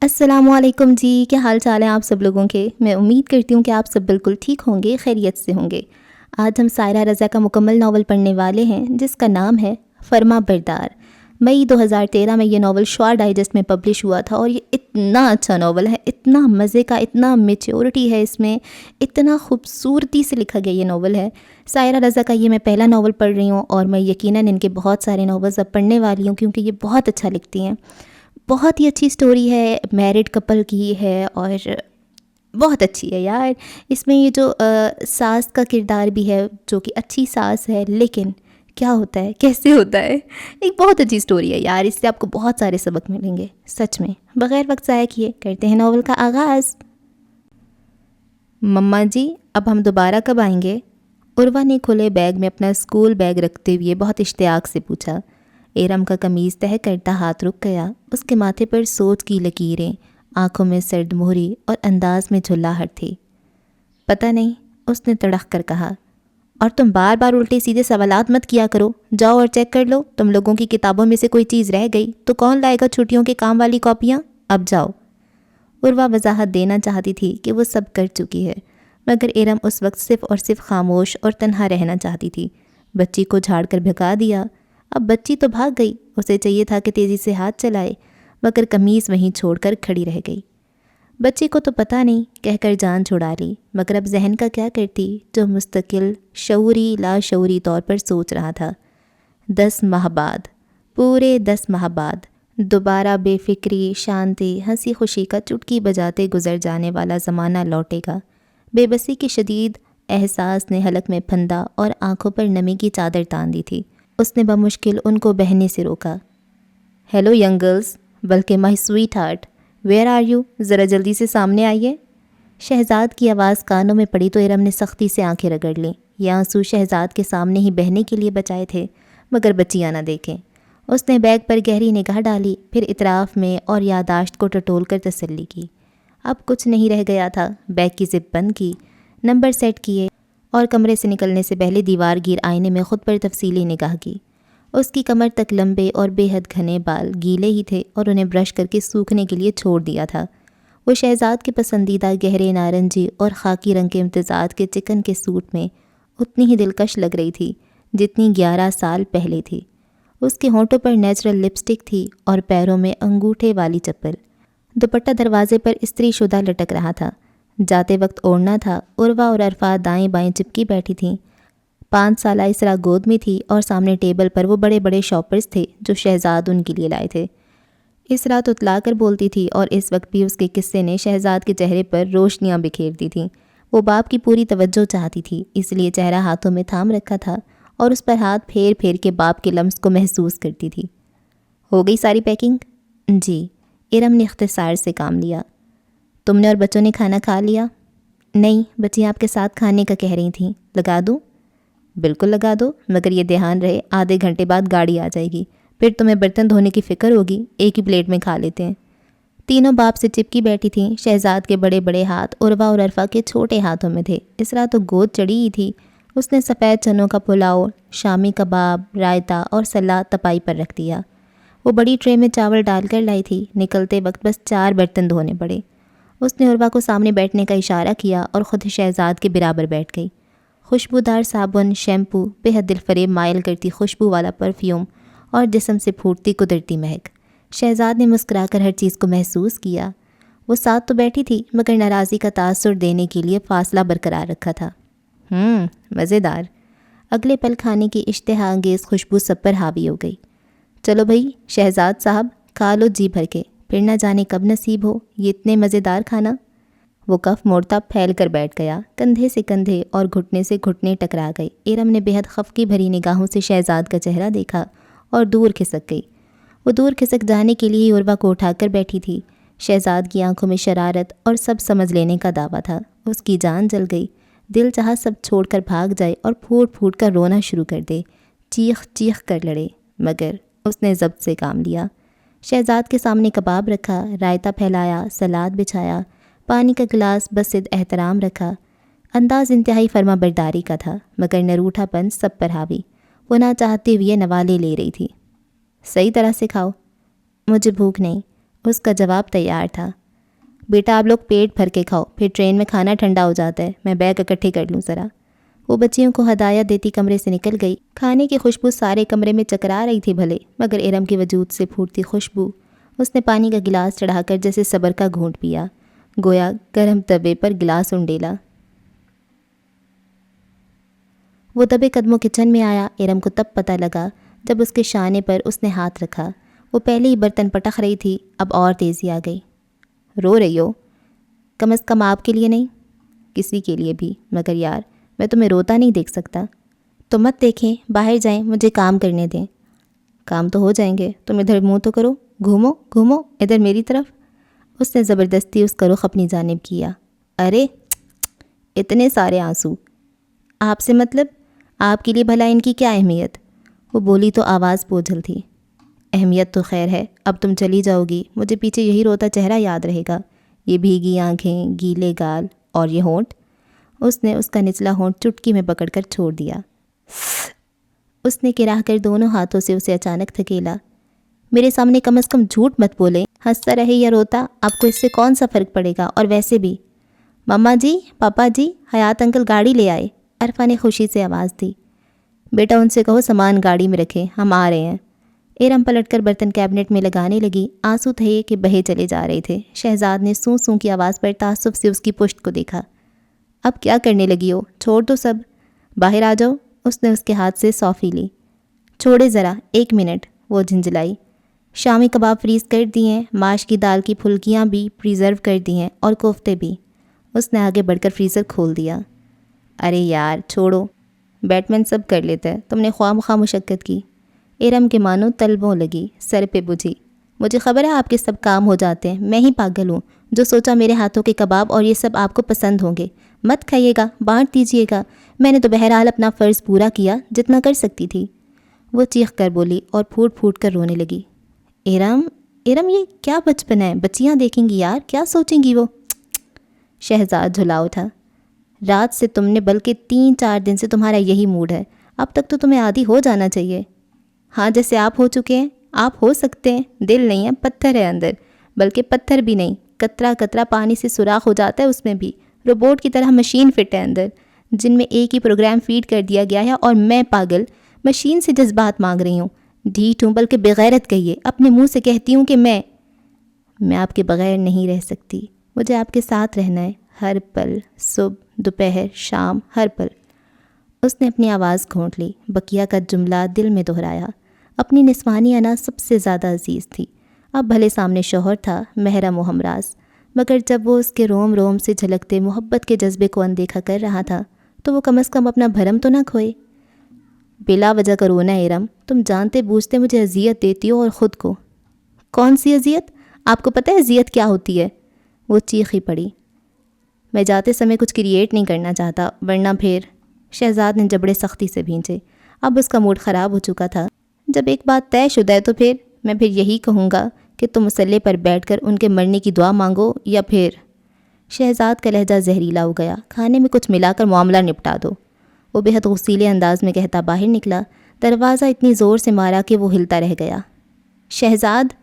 السلام علیکم جی، کیا حال چال ہیں آپ سب لوگوں کے؟ میں امید کرتی ہوں کہ آپ سب بالکل ٹھیک ہوں گے، خیریت سے ہوں گے۔ آج ہم سائرہ رضا کا مکمل ناول پڑھنے والے ہیں جس کا نام ہے فرما بردار۔ مئی 2013 میں یہ ناول شعاع ڈائجسٹ میں پبلش ہوا تھا اور یہ اتنا اچھا ناول ہے، اتنا مزے کا، اتنا میچورٹی ہے اس میں، اتنا خوبصورتی سے لکھا گیا یہ ناول ہے۔ سائرہ رضا کا یہ میں پہلا ناول پڑھ رہی ہوں اور میں یقیناً ان کے بہت سارے ناولز اب پڑھنے والی ہوں کیونکہ یہ بہت اچھا لکھتی ہیں۔ بہت ہی اچھی سٹوری ہے، میرڈ کپل کی ہے اور بہت اچھی ہے یار۔ اس میں یہ جو ساس کا کردار بھی ہے جو کہ اچھی ساس ہے، لیکن کیا ہوتا ہے، کیسے ہوتا ہے، ایک بہت اچھی سٹوری ہے یار۔ اس سے آپ کو بہت سارے سبق ملیں گے سچ میں۔ بغیر وقت ضائع کیے کرتے ہیں ناول کا آغاز۔ مما جی اب ہم دوبارہ کب آئیں گے؟ عروہ نے کھلے بیگ میں اپنا اسکول بیگ رکھتے ہوئے بہت اشتیاق سے پوچھا۔ ایرم کا قمیض تہہ کرتا ہاتھ رک گیا، اس کے ماتھے پر سوچ کی لکیریں، آنکھوں میں سرد مہری اور انداز میں جھلاہٹ تھی۔ پتہ نہیں، اس نے تڑخ کر کہا۔ اور تم بار بار الٹے سیدھے سوالات مت کیا کرو، جاؤ اور چیک کر لو، تم لوگوں کی کتابوں میں سے کوئی چیز رہ گئی تو کون لائے گا چھٹیوں کے کام والی کاپیاں؟ اب جاؤ۔ عروہ وضاحت دینا چاہتی تھی کہ وہ سب کر چکی ہے، مگر ایرم اس وقت صرف اور صرف خاموش اور تنہا رہنا چاہتی تھی۔ بچی کو جھاڑ کر بھگا دیا۔ اب بچی تو بھاگ گئی، اسے چاہیے تھا کہ تیزی سے ہاتھ چلائے، مگر قمیض وہیں چھوڑ کر کھڑی رہ گئی۔ بچی کو تو پتہ نہیں کہہ کر جان چھڑا لی، مگر اب ذہن کا کیا کرتی جو مستقل شعوری لا شعوری طور پر سوچ رہا تھا۔ 10 ماہ بعد، پورے 10 ماہ بعد دوبارہ بے فکری، شانتی، ہنسی خوشی کا چٹکی بجاتے گزر جانے والا زمانہ لوٹے گا۔ بے بسی کی شدید احساس نے حلق میں پھندا اور آنکھوں پر نمی کی چادر تان دی تھی۔ اس نے بمشکل ان کو بہنے سے روکا۔ ہیلو ینگ گرلز، بلکہ my sweet heart, where are you? ذرا جلدی سے سامنے آئیے۔ شہزاد کی آواز کانوں میں پڑی تو ایرم نے سختی سے آنکھیں رگڑ لیں۔ یہ آنسو شہزاد کے سامنے ہی بہنے کے لیے بچائے تھے، مگر بچیاں نہ دیکھیں۔ اس نے بیگ پر گہری نگاہ ڈالی، پھر اطراف میں اور یادداشت کو ٹٹول کر تسلی کی۔ اب کچھ نہیں رہ گیا تھا۔ بیگ کی زپ بند کی، نمبر سیٹ کیے اور کمرے سے نکلنے سے پہلے دیوار گیر آئینے میں خود پر تفصیلی نگاہ کی۔ اس کی کمر تک لمبے اور بے حد گھنے بال گیلے ہی تھے اور انہیں برش کر کے سوکھنے کے لیے چھوڑ دیا تھا۔ وہ شہزاد کے پسندیدہ گہرے نارنجی اور خاکی رنگ کے امتزاج کے چکن کے سوٹ میں اتنی ہی دلکش لگ رہی تھی جتنی 11 سال پہلے تھی۔ اس کے ہونٹوں پر نیچرل لپسٹک تھی اور پیروں میں انگوٹھے والی چپل۔ دوپٹہ دروازے پر استری شدہ لٹک رہا تھا۔ جاتے وقت اوڑھنا تھا۔ عروہ اور عرفات دائیں بائیں چپکی بیٹھی تھیں۔ 5 سالہ اسرا گود میں تھی اور سامنے ٹیبل پر وہ بڑے بڑے شاپرز تھے جو شہزاد ان کے لیے لائے تھے۔ اسرا تتلا کر بولتی تھی اور اس وقت بھی اس کے قصے نے شہزاد کے چہرے پر روشنیاں بکھیر دی تھیں۔ وہ باپ کی پوری توجہ چاہتی تھی، اس لیے چہرہ ہاتھوں میں تھام رکھا تھا اور اس پر ہاتھ پھیر پھیر کے باپ کے لمس کو محسوس کرتی تھی۔ ہو گئی ساری پیکنگ؟ جی، ایرم نے اختصار سے کام لیا۔ تم نے اور بچوں نے کھانا کھا لیا؟ نہیں، بچیاں آپ کے ساتھ کھانے کا کہہ رہی تھیں۔ لگا دوں؟ بالکل لگا دو، مگر یہ دھیان رہے آدھے گھنٹے بعد گاڑی آ جائے گی، پھر تمہیں برتن دھونے کی فکر ہوگی، ایک ہی پلیٹ میں کھا لیتے ہیں۔ تینوں باپ سے چپکی بیٹھی تھیں۔ شہزاد کے بڑے بڑے ہاتھ عروہ اور عرفہ کے چھوٹے ہاتھوں میں تھے۔ اسرا تو گود چڑھی ہی تھی۔ اس نے سفید چنوں کا پلاؤ، شامی کباب، رائتہ اور سلاد تپائی پر رکھ دیا۔ وہ بڑی ٹرے میں چاول ڈال کر لائی تھی۔ نکلتے وقت بس 4 برتن دھونے پڑے۔ اس نے عروہ کو سامنے بیٹھنے کا اشارہ کیا اور خود شہزاد کے برابر بیٹھ گئی۔ خوشبودار صابن، شیمپو، بے حد دلفریب مائل کرتی خوشبو والا پرفیوم اور جسم سے پھوٹتی قدرتی مہک۔ شہزاد نے مسکرا کر ہر چیز کو محسوس کیا۔ وہ ساتھ تو بیٹھی تھی مگر ناراضی کا تاثر دینے کے لیے فاصلہ برقرار رکھا تھا۔ مزیدار۔ اگلے پل کھانے کی اشتہا انگیز خوشبو سب پر حاوی ہو گئی۔ چلو بھئی شہزاد صاحب، کھا لو جی بھر کے، پھر نہ جانے کب نصیب ہو یہ اتنے مزیدار کھانا۔ وہ کف موڑتا پھیل کر بیٹھ گیا، کندھے سے کندھے اور گھٹنے سے گھٹنے ٹکرا گئے۔ ایرم نے بے حد خفگی بھری نگاہوں سے شہزاد کا چہرہ دیکھا اور دور کھسک گئی۔ وہ دور کھسک جانے کے لیے عروہ کو اٹھا کر بیٹھی تھی۔ شہزاد کی آنکھوں میں شرارت اور سب سمجھ لینے کا دعویٰ تھا۔ اس کی جان جل گئی، دل چاہا سب چھوڑ کر بھاگ جائے اور پھوٹ پھوٹ کر رونا شروع کر دے، چیخ چیخ کر لڑے، مگر اس نے ضبط سے کام لیا۔ شہزاد کے سامنے کباب رکھا، رائتہ پھیلایا، سلاد بچھایا، پانی کا گلاس بصد احترام رکھا۔ انداز انتہائی فرما برداری کا تھا، مگر نروٹھا پن سب پر حاوی۔ وہ نہ چاہتے ہوئے نوالے لے رہی تھی۔ صحیح طرح سے کھاؤ۔ مجھے بھوک نہیں۔ اس کا جواب تیار تھا۔ بیٹا آپ لوگ پیٹ بھر کے کھاؤ، پھر ٹرین میں کھانا ٹھنڈا ہو جاتا ہے، میں بیگ اکٹھے کر لوں ذرا۔ وہ بچیوں کو ہدایت دیتی کمرے سے نکل گئی۔ کھانے کی خوشبو سارے کمرے میں چکرا رہی تھی بھلے، مگر ارم کے وجود سے پھوٹتی خوشبو۔ اس نے پانی کا گلاس چڑھا کر جیسے صبر کا گھونٹ پیا، گویا گرم توے پر گلاس انڈیلا۔ وہ دبے قدموں کچن میں آیا۔ ارم کو تب پتہ لگا جب اس کے شانے پر اس نے ہاتھ رکھا۔ وہ پہلے ہی برتن پٹک رہی تھی، اب اور تیزی آ گئی۔ رو رہی ہو؟ کم از کم آپ کے لیے نہیں، کسی کے لیے بھی، مگر یار میں تمہیں روتا نہیں دیکھ سکتا۔ تو مت دیکھیں، باہر جائیں، مجھے کام کرنے دیں۔ کام تو ہو جائیں گے، تم ادھر منہ تو کرو، گھومو گھومو ادھر میری طرف۔ اس نے زبردستی اس کا رخ اپنی جانب کیا۔ ارے اتنے سارے آنسو، آپ سے مطلب؟ آپ کے لیے بھلا ان کی کیا اہمیت؟ وہ بولی تو آواز بوجھل تھی۔ اہمیت تو خیر ہے، اب تم چلی جاؤ گی، مجھے پیچھے یہی روتا چہرہ یاد رہے گا، یہ بھیگی آنکھیں، گیلے گال اور یہ ہونٹ۔ اس نے اس کا نچلا ہونٹ چٹکی میں پکڑ کر چھوڑ دیا۔ اس نے گرا کر دونوں ہاتھوں سے اسے اچانک دھکیلا۔ میرے سامنے کم از کم جھوٹ مت بولے، ہنستا رہے یا روتا، آپ کو اس سے کون سا فرق پڑے گا؟ اور ویسے بھی مما جی، پاپا جی، حیات انکل گاڑی لے آئے، عرفا نے خوشی سے آواز دی۔ بیٹا ان سے کہو سامان گاڑی میں رکھیں، ہم آ رہے ہیں۔ ارم پلٹ کر برتن کیبنٹ میں لگانے لگی، آنسو تھے کہ بہے چلے جا رہے تھے۔ شہزاد نے سوں سوں کی آواز پر تعصب سے اس کی پشت کو دیکھا۔ اب کیا کرنے لگی ہو؟ چھوڑ دو سب، باہر آ جاؤ۔ اس نے اس کے ہاتھ سے صافی لی۔ چھوڑے ذرا، 1 منٹ، وہ جھنجھلائی۔ شامی کباب فریز کر دی ہیں، ماش کی دال کی پھلکیاں بھی پریزرو کر دی ہیں، اور کوفتے بھی۔ اس نے آگے بڑھ کر فریزر کھول دیا۔ ارے یار چھوڑو، بیٹمین سب کر لیتا ہے، تم نے خواہ مخواہ مشقت کی۔ ارم کے مانو تلبوں لگی، سر پہ بجھی۔ مجھے خبر ہے آپ کے سب کام ہو جاتے ہیں، میں ہی پاگل ہوں جو سوچا میرے ہاتھوں کے کباب اور یہ سب آپ کو پسند ہوں گے۔ مت کھائیے گا، بانٹ دیجیے گا، میں نے تو بہرحال اپنا فرض پورا کیا جتنا کر سکتی تھی۔ وہ چیخ کر بولی اور پھوٹ پھوٹ کر رونے لگی۔ ارم یہ کیا بچپن ہے، بچیاں دیکھیں گی یار، کیا سوچیں گی وہ؟ شہزاد جھلا اٹھا۔ رات سے تم نے، بلکہ 3-4 دن سے تمہارا یہی موڈ ہے، اب تک تو تمہیں عادی ہو جانا چاہیے۔ ہاں جیسے آپ ہو چکے ہیں، آپ ہو سکتے ہیں، دل نہیں ہے، پتھر ہے اندر، بلکہ پتھر بھی نہیں، قطرہ قطرہ پانی سے سوراخ ہو جاتا ہے اس میں بھی، روبوٹ کی طرح مشین فٹ ہے اندر، جن میں ایک ہی پروگرام فیڈ کر دیا گیا ہے، اور میں پاگل مشین سے جذبات مانگ رہی ہوں، ڈھیٹ ہوں، بلکہ بغیرت کہیے، اپنے منہ سے کہتی ہوں کہ میں آپ کے بغیر نہیں رہ سکتی، مجھے آپ کے ساتھ رہنا ہے، ہر پل، صبح دوپہر شام، ہر پل۔ اس نے اپنی آواز گھونٹ لی، بقیہ کا جملہ دل میں دہرایا۔ اپنی نسوانی انا سب سے زیادہ عزیز تھی۔ اب بھلے سامنے شوہر تھا، محرم و ہمراز، مگر جب وہ اس کے روم روم سے جھلکتے محبت کے جذبے کو اندیکھا کر رہا تھا تو وہ کم از کم اپنا بھرم تو نہ کھوئے۔ بلا وجہ کا رونا ارم، تم جانتے بوجھتے مجھے اذیت دیتی ہو، اور خود کو۔ کون سی اذیت؟ آپ کو پتہ ہے اذیت کیا ہوتی ہے؟ وہ چیخی پڑی۔ میں جاتے سمے کچھ کریٹ نہیں کرنا چاہتا، ورنہ پھر… شہزاد نے جبڑے سختی سے بھینچے۔ اب اس کا موڈ خراب ہو چکا تھا۔ جب ایک بات طے شدہ ہے تو میں پھر یہی کہوں گا کہ تم مسلح پر بیٹھ کر ان کے مرنے کی دعا مانگو، یا پھر… شہزاد کا لہجہ زہریلا ہو گیا۔ کھانے میں کچھ ملا کر معاملہ نپٹا دو، وہ بے حد غصیلے انداز میں کہتا باہر نکلا۔ دروازہ اتنی زور سے مارا کہ وہ ہلتا رہ گیا۔ شہزاد!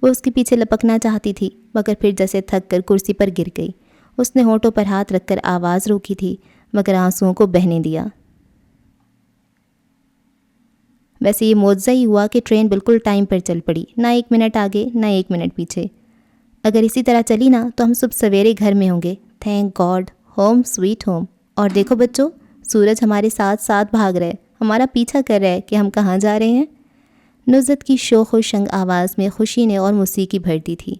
وہ اس کے پیچھے لپکنا چاہتی تھی، مگر پھر جیسے تھک کر کرسی پر گر گئی۔ اس نے ہونٹوں پر ہاتھ رکھ کر آواز روکی تھی، مگر آنسوؤں کو بہنے دیا۔ ویسے یہ معجزہ ہی ہوا کہ ٹرین بالکل ٹائم پر چل پڑی، نہ 1 منٹ آگے نہ 1 منٹ پیچھے۔ اگر اسی طرح چلی نا تو ہم صبح سویرے گھر میں ہوں گے۔ Thank God, home sweet home. اور دیکھو بچوں، سورج ہمارے ساتھ ساتھ بھاگ رہا ہے، ہمارا پیچھا کر رہا ہے کہ ہم کہاں جا رہے ہیں۔ نزت کی شوخ و شنگ آواز میں خوشی نے اور موسیقی بھر دی تھی۔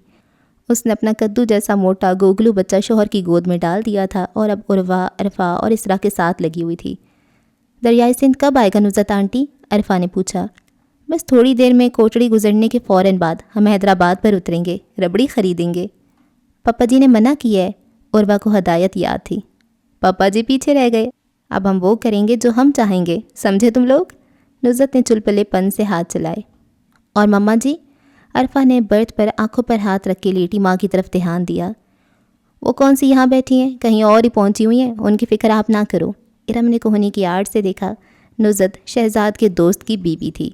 اس نے اپنا کدو جیسا موٹا گوگلو بچہ شوہر کی گود میں ڈال دیا تھا، اور اب عروا، عرفا اور اسرا کے ساتھ لگی ہوئی تھی۔ دریائے سندھ کب آئے گا نزت آنٹی؟ عرفا نے پوچھا۔ بس تھوڑی دیر میں، کوٹڑی گزرنے کے فوراً بعد ہم حیدرآباد پر اتریں گے، ربڑی خریدیں گے۔ پاپا جی نے منع کیا ہے، عروا کو ہدایت یاد تھی۔ پاپا جی پیچھے رہ گئے، اب ہم وہ کریں گے جو ہم چاہیں گے، سمجھے تم لوگ؟ نزت نے چلپلے پن سے ہاتھ چلائے۔ اور مما جی؟ عرفا نے برتھ پر آنکھوں پر ہاتھ رکھ کے لیٹی ماں کی طرف دھیان دیا۔ وہ کون سی یہاں بیٹھی ہیں، کہیں اور ہی پہنچی ہوئی ہیں، ان کی فکر آپ نہ کرو۔ ارم نے کوہنی کی آڑ سے دیکھا۔ نزت شہزاد کے دوست کی بیوی تھی۔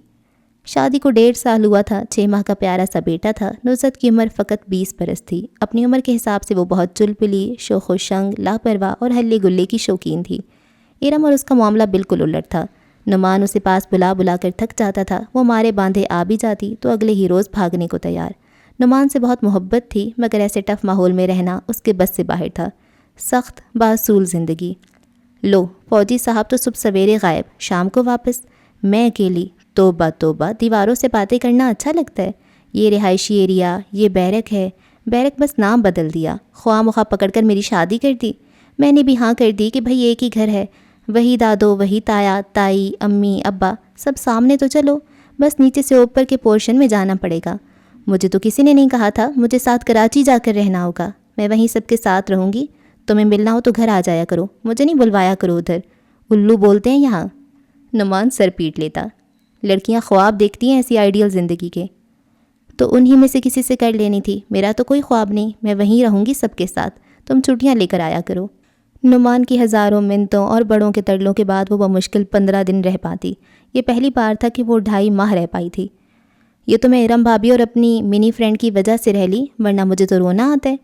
شادی کو 1.5 سال ہوا تھا، 6 ماہ کا پیارا سا بیٹا تھا۔ نصرت کی عمر فقط 20 برس تھی۔ اپنی عمر کے حساب سے وہ بہت چل پلی، شوخ و شنگ، لاپرواہ اور ہلے گلے کی شوقین تھی۔ ارم اور اس کا معاملہ بالکل الٹ تھا۔ نعمان اسے پاس بلا بلا کر تھک جاتا تھا، وہ مارے باندھے آ بھی جاتی تو اگلے ہی روز بھاگنے کو تیار۔ نعمان سے بہت محبت تھی، مگر ایسے ٹف ماحول میں رہنا اس کے بس سے باہر تھا۔ سخت باصول زندگی۔ لو فوجی صاحب تو صبح سویرے غائب، شام کو واپس، میں اکیلی۔ توبہ توبہ، دیواروں سے باتیں کرنا اچھا لگتا ہے؟ یہ رہائشی ایریا، یہ بیرک ہے۔ بیرک بس نام بدل دیا۔ خواہ مخواہ پکڑ کر میری شادی کر دی۔ میں نے بھی ہاں کر دی کہ بھئی ایک ہی گھر ہے، وہی دادو، وہی تایا، تائی، امی، ابا، سب سامنے تو چلو، بس نیچے سے اوپر کے پورشن میں جانا پڑے گا۔ مجھے تو کسی نے نہیں کہا تھا مجھے ساتھ کراچی جا کر رہنا ہوگا، میں وہیں سب کے ساتھ رہوں گی۔ تمہیں ملنا ہو تو گھر آ جایا کرو، مجھے نہیں بلوایا کرو ادھر، الو بولتے ہیں یہاں۔ نعمان سر پیٹ لیتا۔ لڑکیاں خواب دیکھتی ہیں ایسی آئیڈیل زندگی کے، تو انہی میں سے کسی سے کر لینی تھی۔ میرا تو کوئی خواب نہیں، میں وہیں رہوں گی سب کے ساتھ، تم چھٹیاں لے کر آیا کرو۔ نعمان کی ہزاروں منتوں اور بڑوں کے ترلوں کے بعد وہ بمشکل 15 دن رہ پاتی۔ یہ پہلی بار تھا کہ وہ 2.5 ماہ رہ پائی تھی۔ یہ تو میں ارم بھابھی اور اپنی منی فرینڈ کی وجہ سے رہ لی، ورنہ مجھے تو رونا آتا ہے۔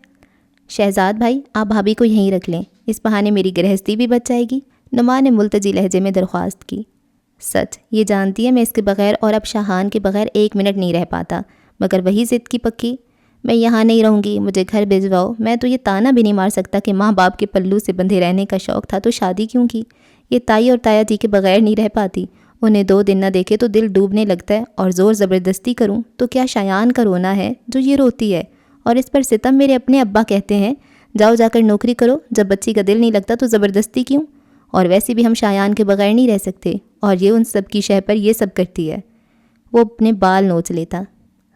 شہزاد بھائی، آپ بھابھی کو یہیں رکھ لیں، اس بہانے میری گرہستی بھی بچ جائے گی، نعمان نے ملتجی لہجے میں درخواست کی۔ سچ یہ جانتی ہے میں اس کے بغیر اور اب شاہان کے بغیر 1 منٹ نہیں رہ پاتا، مگر وہی ضد کی پکی، میں یہاں نہیں رہوں گی، مجھے گھر بھجواؤ۔ میں تو یہ تانا بھی نہیں مار سکتا کہ ماں باپ کے پلو سے بندھے رہنے کا شوق تھا تو شادی کیوں کی؟ یہ تائی اور تایا جی کے بغیر نہیں رہ پاتی، انہیں 2 دن نہ دیکھے تو دل ڈوبنے لگتا ہے، اور زور زبردستی کروں تو کیا شایان کا رونا ہے جو یہ روتی ہے؟ اور اس پر ستم میرے اپنے ابا کہتے ہیں جاؤ جا کر نوکری کرو، جب بچی کا دل نہیں لگتا تو زبردستی کیوں؟ اور ویسے بھی ہم شایان کے بغیر نہیں رہ سکتے، اور یہ ان سب کی شہ پر یہ سب کرتی ہے۔ وہ اپنے بال نوچ لیتا۔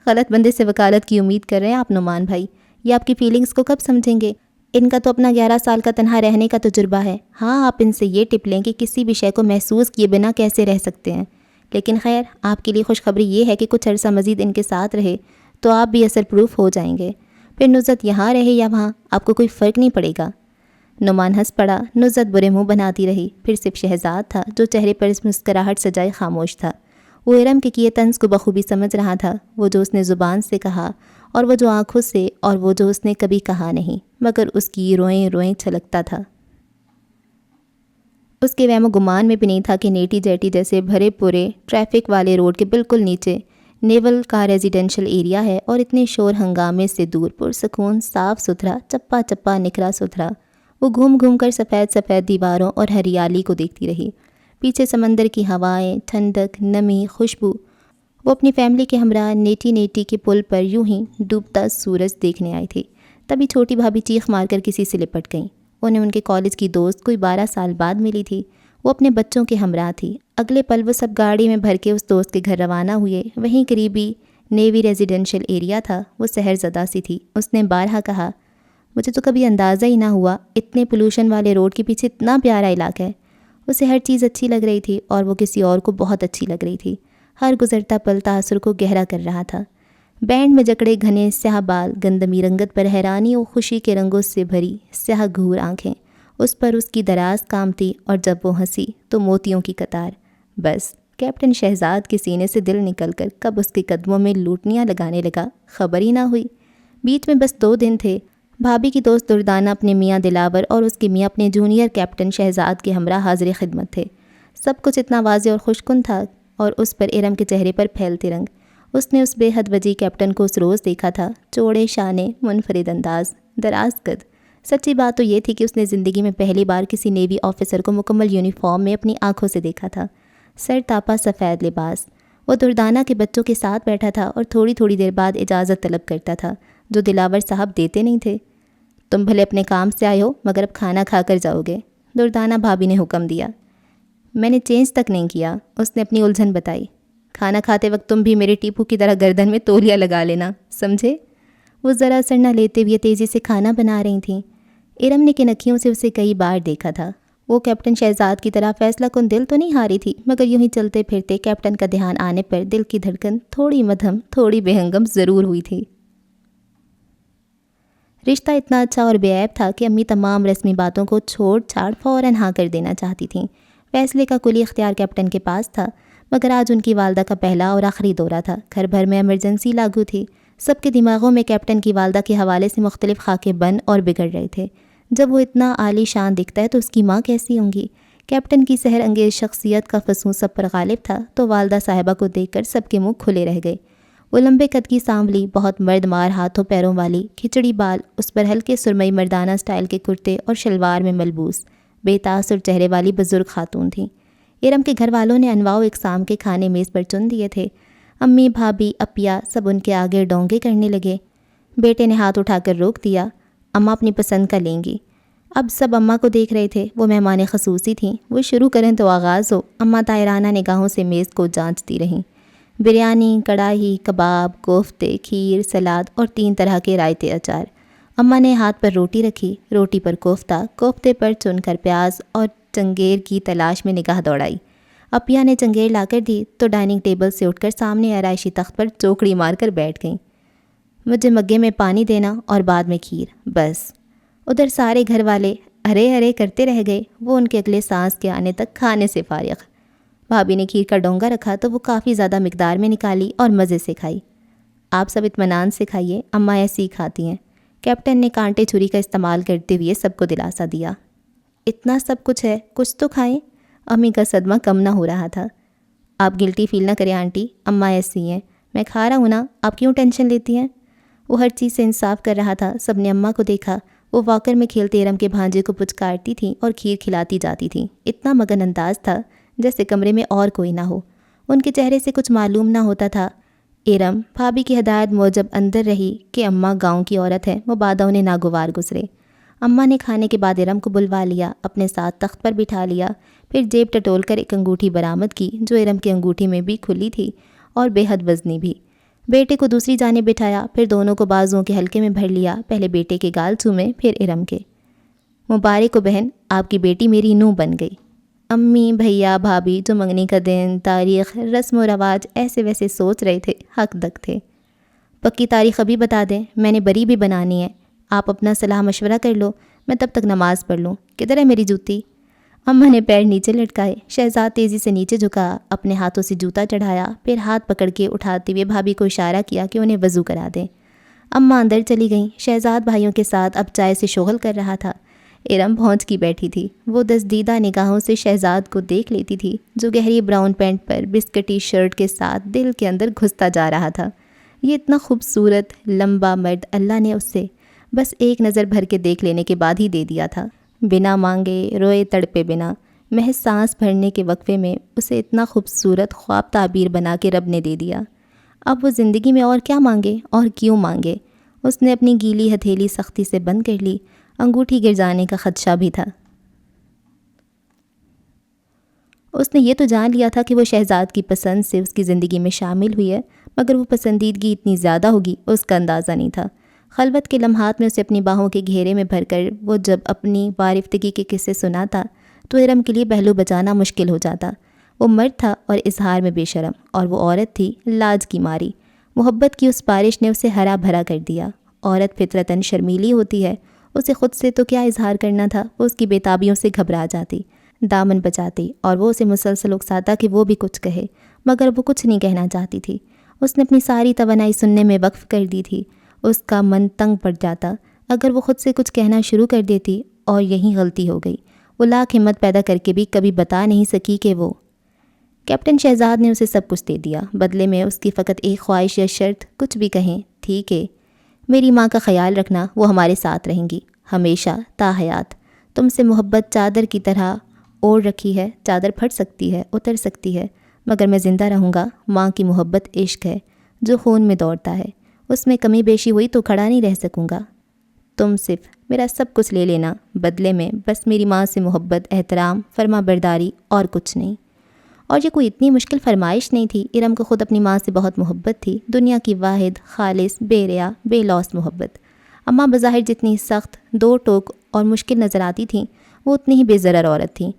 غلط بندے سے وکالت کی امید کر رہے ہیں آپ نعمان بھائی، یہ آپ کی فیلنگز کو کب سمجھیں گے؟ ان کا تو اپنا 11 سال کا تنہا رہنے کا تجربہ ہے۔ ہاں آپ ان سے یہ ٹپ لیں کہ کسی بھی شے کو محسوس کیے بنا کیسے رہ سکتے ہیں، لیکن خیر آپ کے لیے خوشخبری یہ ہے کہ کچھ عرصہ مزید ان کے ساتھ رہے تو آپ بھی اثر پروف ہو جائیں گے، پھر نصرت یہاں رہے یا وہاں آپ کو کوئی فرق نہیں پڑے گا۔ نعمان ہنس پڑا۔ نصرت برے منہ بناتی رہی، پھر صرف شہزاد تھا جو چہرے پر اس مسکراہٹ سجائے خاموش تھا۔ وہ ارم کے کیے طنز کو بخوبی سمجھ رہا تھا، وہ جو اس نے زبان سے کہا اور وہ جو آنکھوں سے، اور وہ جو اس نے کبھی کہا نہیں، مگر اس کی روئیں روئیں چھلکتا تھا۔ اس کے وہم و گمان میں بھی نہیں تھا کہ نیٹی جیٹی جیسے بھرے پورے ٹریفک والے روڈ کے بالکل نیچے نیول کا ریزیڈینشل ایریا ہے، اور اتنے شور ہنگامے سے دور پرسکون، صاف ستھرا، چپا چپا نکھرا ستھرا۔ وہ گھوم گھوم کر سفید سفید دیواروں اور ہریالی کو دیکھتی رہی، پیچھے سمندر کی ہوائیں، ٹھنڈک، نمی، خوشبو۔ وہ اپنی فیملی کے ہمراہ نیٹی نیٹی کے پل پر یوں ہی ڈوبتا سورج دیکھنے آئی تھی، تبھی چھوٹی بھابھی چیخ مار کر کسی سے لپٹ گئیں۔ انہیں ان کے کالج کی دوست کوئی 12 سال بعد ملی تھی، وہ اپنے بچوں کے ہمراہ تھی۔ اگلے پل وہ سب گاڑی میں بھر کے اس دوست کے گھر روانہ ہوئے، وہیں قریبی نیوی ریزیڈینشل ایریا تھا۔ وہ سحر زدہ سی تھی، اس نے بارہا کہا مجھے تو کبھی اندازہ ہی نہ ہوا اتنے پولوشن والے روڈ کے پیچھے اتنا پیارا علاقہ ہے۔ اسے ہر چیز اچھی لگ رہی تھی اور وہ کسی اور کو بہت اچھی لگ رہی تھی۔ ہر گزرتا پل تاثر کو گہرا کر رہا تھا۔ بینڈ میں جکڑے گھنے سیاہ بال، گندمی رنگت پر حیرانی و خوشی کے رنگوں سے بھری سیاہ گھور آنکھیں، اس پر اس کی دراز کامتی، اور جب وہ ہنسی تو موتیوں کی قطار۔ بس کیپٹن شہزاد کے سینے سے دل نکل کر کب اس کے قدموں میں لوٹنیاں لگانے لگا خبر ہی نہ ہوئی۔ بیچ میں بس 2 دن تھے۔ بھابھی کی دوست دردانہ اپنے میاں دلاور اور اس کے میاں اپنے جونیئر کیپٹن شہزاد کے ہمراہ حاضر خدمت تھے۔ سب کچھ اتنا واضح اور خوشکن تھا، اور اس پر ارم کے چہرے پر پھیلتے رنگ۔ اس نے اس بے حد وجی کیپٹن کو اس روز دیکھا تھا، چوڑے شانے، منفرد انداز، دراز قد۔ سچی بات تو یہ تھی کہ اس نے زندگی میں پہلی بار کسی نیوی آفیسر کو مکمل یونیفارم میں اپنی آنکھوں سے دیکھا تھا۔ سر تاپا سفید لباس۔ وہ دردانہ کے بچوں کے ساتھ بیٹھا تھا اور تھوڑی تھوڑی دیر بعد اجازت طلب کرتا تھا، جو دلاور صاحب دیتے نہیں تھے۔ تم بھلے اپنے کام سے آئے ہو، مگر اب کھانا کھا کر جاؤ گے، دردانہ بھابھی نے حکم دیا۔ میں نے چینج تک نہیں کیا، اس نے اپنی الجھن بتائی۔ کھانا کھاتے وقت تم بھی میرے ٹیپو کی طرح گردن میں تولیہ لگا لینا، سمجھے؟ وہ ذرا اثر نہ لیتے ہوئے تیزی سے کھانا بنا رہی تھیں۔ ارم نے کن اکھیوں سے اسے کئی بار دیکھا تھا۔ وہ کیپٹن شہزاد کی طرح فیصلہ کن دل تو نہیں ہاری تھی، مگر یوں ہی چلتے پھرتے کیپٹن کا دھیان آنے پر دل کی دھڑکن تھوڑی مدھم، تھوڑی بےہنگم ضرور ہوئی تھی۔ رشتہ اتنا اچھا اور بے عیب تھا کہ امی تمام رسمی باتوں کو چھوڑ چھاڑ فوراً ہاں کر دینا چاہتی تھیں۔ فیصلے کا کلی اختیار کیپٹن کے پاس تھا، مگر آج ان کی والدہ کا پہلا اور آخری دورہ تھا۔ گھر بھر میں ایمرجنسی لاگو تھی۔ سب کے دماغوں میں کیپٹن کی والدہ کے حوالے سے مختلف خاکے بن اور بگڑ رہے تھے۔ جب وہ اتنا عالی شان دکھتا ہے تو اس کی ماں کیسی ہوں گی؟ کیپٹن کی سحر انگیز شخصیت کا فسون سب پر غالب تھا تو والدہ صاحبہ کو دیکھ کر سب کے منہ کھلے رہ گئے۔ وہ لمبے قد کی سانولی، بہت مرد مار ہاتھوں پیروں والی، کھچڑی بال، اس پر ہلکے سرمئی مردانہ سٹائل کے کرتے اور شلوار میں ملبوس، بے تاثر چہرے والی بزرگ خاتون تھیں۔ ارم کے گھر والوں نے انواع و اقسام کے کھانے میز پر چن دیے تھے۔ امی، بھابھی، اپیا سب ان کے آگے ڈونگے کرنے لگے۔ بیٹے نے ہاتھ اٹھا کر روک دیا۔ اماں اپنی پسند کا لیں گی۔ اب سب اماں کو دیکھ رہے تھے۔ وہ مہمان خصوصی تھیں، وہ شروع کریں تو آغاز ہو۔ اماں طاہرانہ نگاہوں سے میز کو جانچتی رہیں۔ بریانی، کڑاہی، کباب، کوفتے، کھیر، سلاد اور 3 طرح کے رائتے اچار۔ اماں نے ہاتھ پر روٹی رکھی، روٹی پر کوفتہ، کوفتے پر چن کر پیاز اور چنگیر کی تلاش میں نگاہ دوڑائی۔ اپیا نے چنگیر لا کر دی تو ڈائننگ ٹیبل سے اٹھ کر سامنے آرائشی تخت پر چوکڑی مار کر بیٹھ گئیں۔ مجھے مگے میں پانی دینا اور بعد میں کھیر، بس۔ ادھر سارے گھر والے ارے ارے کرتے رہ گئے۔ وہ ان کے اگلے سانس کے آنے تک کھانے سے فارغ۔ بھابھی نے کھیر کا ڈونگا رکھا تو وہ کافی زیادہ مقدار میں نکالی اور مزے سے کھائی۔ آپ سب اطمینان سے کھائیے، اماں ایسی ہی کھاتی ہیں۔ کیپٹن نے کانٹے چھری کا استعمال کرتے ہوئے سب کو دلاسا دیا۔ اتنا سب کچھ ہے، کچھ تو کھائیں۔ امی کا صدمہ کم نہ ہو رہا تھا۔ آپ گلٹی فیل نہ کریں آنٹی، اماں ایسی ہیں، میں کھا رہا ہوں نا، آپ کیوں ٹینشن لیتی ہیں؟ وہ ہر چیز سے انصاف کر رہا تھا۔ سب نے اماں کو دیکھا۔ وہ واکر میں کھیلتے ارم کے بھانجے کو پچکارتی تھیں اور کھیر کھلاتی جاتی تھیں۔ اتنا مگن انداز تھا جیسے کمرے میں اور کوئی نہ ہو۔ ان کے چہرے سے کچھ معلوم نہ ہوتا تھا۔ ارم بھابھی کی ہدایت موجب اندر رہی کہ اماں گاؤں کی عورت ہے، مبادا انہیں ناگوار گزرے۔ اماں نے کھانے کے بعد ارم کو بلوا لیا، اپنے ساتھ تخت پر بٹھا لیا، پھر جیب ٹٹول کر ایک انگوٹھی برآمد کی جو ارم کی انگوٹھی میں بھی کھلی تھی اور بے حد وزنی بھی۔ بیٹے کو دوسری جانب بٹھایا، پھر دونوں کو بازوؤں کے حلقے میں بھر لیا، پہلے بیٹے کے گال چومے پھر ارم کے۔ مبارک ہو بہن، آپ کی بیٹی میری نونھ بن گئی۔ امی، بھیا، بھابھی جو منگنی کا دن، تاریخ، رسم و رواج ایسے ویسے سوچ رہے تھے، حق دک تھے۔ پکی تاریخ ابھی بتا دیں، میں نے بری بھی بنانی ہے، آپ اپنا صلاح مشورہ کر لو، میں تب تک نماز پڑھ لوں۔ کدھر ہے میری جوتی؟ اماں نے پیر نیچے لٹکائے۔ شہزاد تیزی سے نیچے جھکا، اپنے ہاتھوں سے جوتا چڑھایا، پھر ہاتھ پکڑ کے اٹھاتے ہوئے بھابھی کو اشارہ کیا کہ انہیں وضو کرا دیں۔ اماں اندر چلی گئیں۔ شہزاد بھائیوں کے ساتھ اب چائے سے شغل کر رہا تھا۔ ارم پہنچ کی بیٹھی تھی۔ وہ دزدیدہ نگاہوں سے شہزاد کو دیکھ لیتی تھی جو گہری براؤن پینٹ پر بسکٹی شرٹ کے ساتھ دل کے اندر گھستا جا رہا تھا۔ یہ اتنا خوبصورت لمبا مرد اللہ نے اسے بس ایک نظر بھر کے دیکھ لینے کے بعد ہی دے دیا تھا، بنا مانگے، روئے تڑپے بنا۔ محض سانس بھرنے کے وقفے میں اسے اتنا خوبصورت خواب تعبیر بنا کے رب نے دے دیا۔ اب وہ زندگی میں اور کیا مانگے اور کیوں مانگے؟ اس نے اپنی گیلی ہتھیلی سختی سے بند کر لی۔ انگوٹھی گر جانے کا خدشہ بھی تھا۔ اس نے یہ تو جان لیا تھا کہ وہ شہزاد کی پسند سے اس کی زندگی میں شامل ہوئی ہے، مگر وہ پسندیدگی اتنی زیادہ ہوگی اس کا اندازہ نہیں تھا۔ خلوت کے لمحات میں اسے اپنی باہوں کے گھیرے میں بھر کر وہ جب اپنی وارفتگی کے قصے سناتا تو ارم کے لیے پہلو بچانا مشکل ہو جاتا۔ وہ مرد تھا اور اظہار میں بے شرم، اور وہ عورت تھی لاج کی ماری۔ محبت کی اس بارش نے اسے ہرا بھرا کر دیا۔ عورت فطرتاً شرمیلی ہوتی ہے، اسے خود سے تو کیا اظہار کرنا تھا، وہ اس کی بےتابیوں سے گھبرا جاتی، دامن بچاتی، اور وہ اسے مسلسل اکساتا کہ وہ بھی کچھ کہے، مگر وہ کچھ نہیں کہنا چاہتی تھی۔ اس نے اپنی ساری توانائی سننے میں وقف کر دی تھی۔ اس کا من تنگ پڑ جاتا اگر وہ خود سے کچھ کہنا شروع کر دیتی، اور یہی غلطی ہو گئی۔ وہ لاکھ ہمت پیدا کر کے بھی کبھی بتا نہیں سکی کہ وہ کیپٹن شہزاد نے اسے سب کچھ دے دیا۔ بدلے میں اس کی فقط ایک خواہش یا شرط، کچھ بھی کہیں، تھی کہ میری ماں کا خیال رکھنا، وہ ہمارے ساتھ رہیں گی ہمیشہ تا حیات۔ تم سے محبت چادر کی طرح اوڑھ رکھی ہے، چادر پھٹ سکتی ہے، اتر سکتی ہے، مگر میں زندہ رہوں گا۔ ماں کی محبت عشق ہے جو خون میں دوڑتا ہے، اس میں کمی بیشی ہوئی تو کھڑا نہیں رہ سکوں گا۔ تم صرف میرا سب کچھ لے لینا، بدلے میں بس میری ماں سے محبت، احترام، فرما برداری، اور کچھ نہیں۔ اور یہ کوئی اتنی مشکل فرمائش نہیں تھی۔ ارم کو خود اپنی ماں سے بہت محبت تھی، دنیا کی واحد، خالص، بے ریا، بے لوث محبت۔ اماں بظاہر جتنی سخت، دو ٹوک اور مشکل نظر آتی تھیں، وہ اتنی ہی بے ضرر عورت تھیں،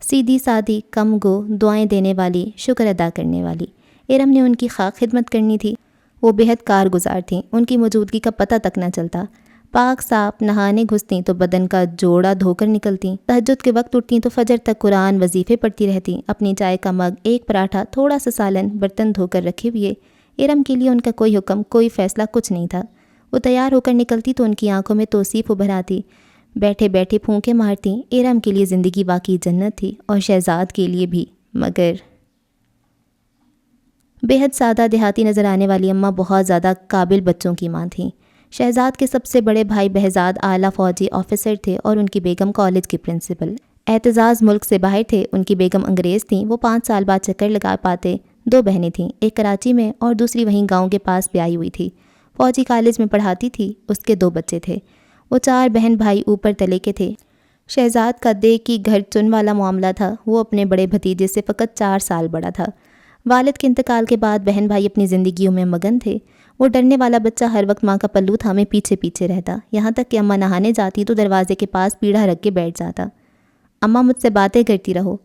سیدھی سادھی، کم گو، دعائیں دینے والی، شکر ادا کرنے والی۔ ارم نے ان کی خاک خدمت کرنی تھی۔ وہ بے حد کارگزار تھیں، ان کی موجودگی کا پتہ تک نہ چلتا۔ پاک صاف نہانے گھستیں تو بدن کا جوڑا دھو کر نکلتیں، تہجد کے وقت اٹھتیں تو فجر تک قرآن وظیفے پڑھتی رہتیں، اپنی چائے کا مگ، ایک پراٹھا، تھوڑا سا سالن برتن دھو کر رکھے ہوئے۔ ارم کے لیے ان کا کوئی حکم، کوئی فیصلہ کچھ نہیں تھا۔ وہ تیار ہو کر نکلتی تو ان کی آنکھوں میں توصیف ابھر آتی، بیٹھے بیٹھے پھونکے مارتیں۔ ارم کے لیے زندگی واقعی جنت تھی، اور شہزاد کے لیے بھی، مگر بے حد سادہ دیہاتی نظر آنے والی اماں بہت زیادہ قابل بچوں کی ماں تھیں۔ شہزاد کے سب سے بڑے بھائی بہزاد اعلیٰ فوجی آفیسر تھے اور ان کی بیگم کالج کی پرنسپل۔ اعتزاز ملک سے باہر تھے، ان کی بیگم انگریز تھیں، وہ 5 سال بعد چکر لگا پاتے۔ 2 بہنیں تھیں، ایک کراچی میں اور دوسری وہیں گاؤں کے پاس بیائی ہوئی تھی، فوجی کالج میں پڑھاتی تھی، اس کے 2 بچے تھے۔ وہ 4 بہن بھائی اوپر تلے کے تھے۔ شہزاد کا دیکھ کی گھر چن والا معاملہ تھا، وہ اپنے بڑے بھتیجے سے فقط 4 سال بڑا تھا۔ والد کے انتقال کے بعد بہن بھائی اپنی زندگیوں میں مگن تھے۔ وہ ڈرنے والا بچہ ہر وقت ماں کا پلو تھامے پیچھے پیچھے رہتا، یہاں تک کہ اماں نہانے جاتی تو دروازے کے پاس پیڑھا رکھ کے بیٹھ جاتا۔ اماں مجھ سے باتیں کرتی رہو۔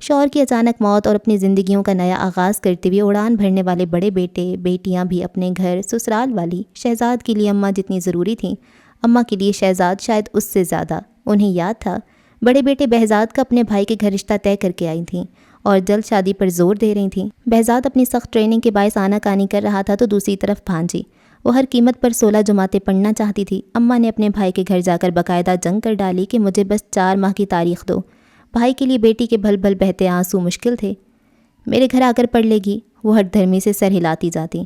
شوہر کی اچانک موت اور اپنی زندگیوں کا نیا آغاز کرتے ہوئے اڑان بھرنے والے بڑے بیٹے بیٹیاں بھی اپنے گھر سسرال والی۔ شہزاد کے لیے اماں جتنی ضروری تھیں، اماں کے لیے شہزاد شاید اس سے زیادہ۔ انہیں یاد تھا بڑے بیٹے بہزاد کا اپنے بھائی کے گھر رشتہ طے کر کے آئی تھیں اور جلد شادی پر زور دے رہی تھیں۔ بہزاد اپنی سخت ٹریننگ کے باعث آنا کانی کر رہا تھا تو دوسری طرف بھانجی، وہ ہر قیمت پر 16 جماعتیں پڑھنا چاہتی تھی۔ اماں نے اپنے بھائی کے گھر جا کر باقاعدہ جنگ کر ڈالی کہ مجھے بس 4 ماہ کی تاریخ دو۔ بھائی کے لیے بیٹی کے بھل بھل بہتے آنسو مشکل تھے۔ میرے گھر آ کر پڑھ لے گی، وہ ہٹ دھرمی سے سر ہلاتی جاتی۔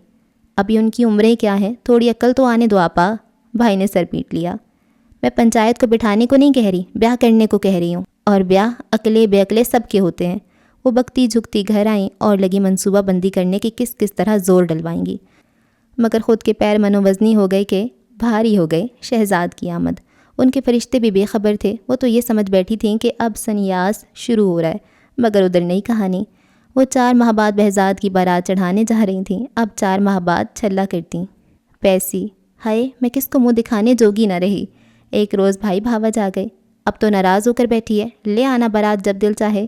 ابھی ان کی عمریں کیا ہیں، تھوڑی عقل تو آنے دو آپا۔ بھائی نے سر پیٹ لیا۔ میں پنچایت کو بٹھانے کو نہیں کہہ رہی، بیاہ کرنے کو کہہ رہی ہوں، اور بیاہ عقلے بے عقلے سب کے ہوتے ہیں۔ وہ بکتی جھکتی گھر آئیں اور لگی منصوبہ بندی کرنے کی کس طرح زور ڈلوائیں گی، مگر خود کے پیر منو وزنی ہو گئے کہ بھاری ہو گئے شہزاد کی آمد۔ ان کے فرشتے بھی بے خبر تھے، وہ تو یہ سمجھ بیٹھی تھیں کہ اب سنیاس شروع ہو رہا ہے، مگر ادھر نئی کہانی۔ وہ 4 ماہ بعد بہزاد کی بارات چڑھانے جا رہی تھیں، اب 4 ماہ بعد چھلا کرتیں۔ پیسی، ہائے میں کس کو منہ دکھانے جوگی نہ رہی۔ ایک روز بھائی بھاوج آ گئے، اب تو ناراض ہو کر بیٹھی ہے، لے آنا بارات جب دل چاہے۔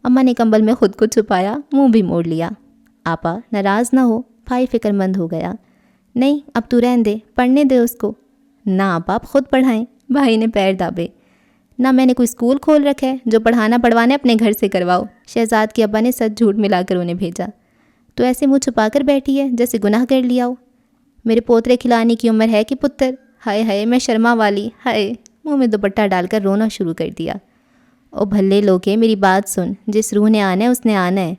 اماں نے کمبل میں خود کو چھپایا، منہ بھی موڑ لیا۔ آپا ناراض نہ ہو، بھائی فکر مند ہو گیا۔ نہیں اب تو رہن دے، پڑھنے دے اس کو۔ نہ آپا آپ خود پڑھائیں، بھائی نے پیر دابے۔ نہ میں نے کوئی اسکول کھول رکھا ہے، جو پڑھانا پڑھوانا اپنے گھر سے کرواؤ۔ شہزاد کے ابا نے سچ جھوٹ ملا کر انہیں بھیجا۔ تو ایسے منہ چھپا کر بیٹھی ہے جیسے گناہ کر لیا ہو۔ میرے پوترے کھلانے کی عمر ہے کہ پتر؟ ہائے ہائے میں شرما والی، ہائے، منہ میں دوپٹہ ڈال کر رونا شروع کر دیا۔ او بھلے لوگے میری بات سن، جس روح نے آنا ہے اس نے آنا ہے۔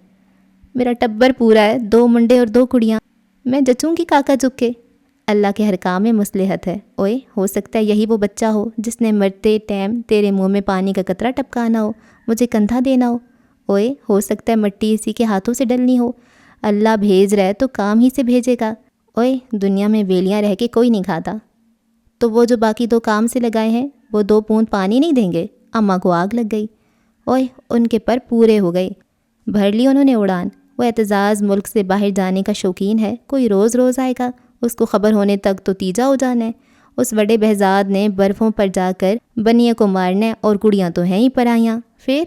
میرا ٹبر پورا ہے، 2 منڈے اور 2 کڑیاں، میں جچوں گی کاکا جھک کے؟ اللہ کے ہر کام میں مصلحت ہے۔ اوئے ہو سکتا ہے یہی وہ بچہ ہو جس نے مرتے ٹائم تیرے منہ میں پانی کا قطرہ ٹپکانا ہو، مجھے کندھا دینا ہو۔ اوئے ہو سکتا ہے مٹی اسی کے ہاتھوں سے ڈلنی ہو۔ اللہ بھیج رہا ہے تو کام ہی سے بھیجے گا۔ اوئے دنیا میں ویلیاں رہ کے کوئی نہیں کھاتا، تو وہ جو باقی 2 کام سے لگائے ہیں وہ 2 بوند پانی نہیں دیں گے؟ اماں کو آگ لگ گئی۔ اوئے ان کے پر پورے ہو گئے، بھر لی انہوں نے اڑان۔ وہ اعتزاز ملک سے باہر جانے کا شوقین ہے، کوئی روز روز آئے گا، اس کو خبر ہونے تک تو تیجا ہو جانا ہے۔ اس بڑے بہزاد نے برفوں پر جا کر بنیا کو مارنا ہے، اور کڑیاں تو ہیں ہی پرائیاں، پھر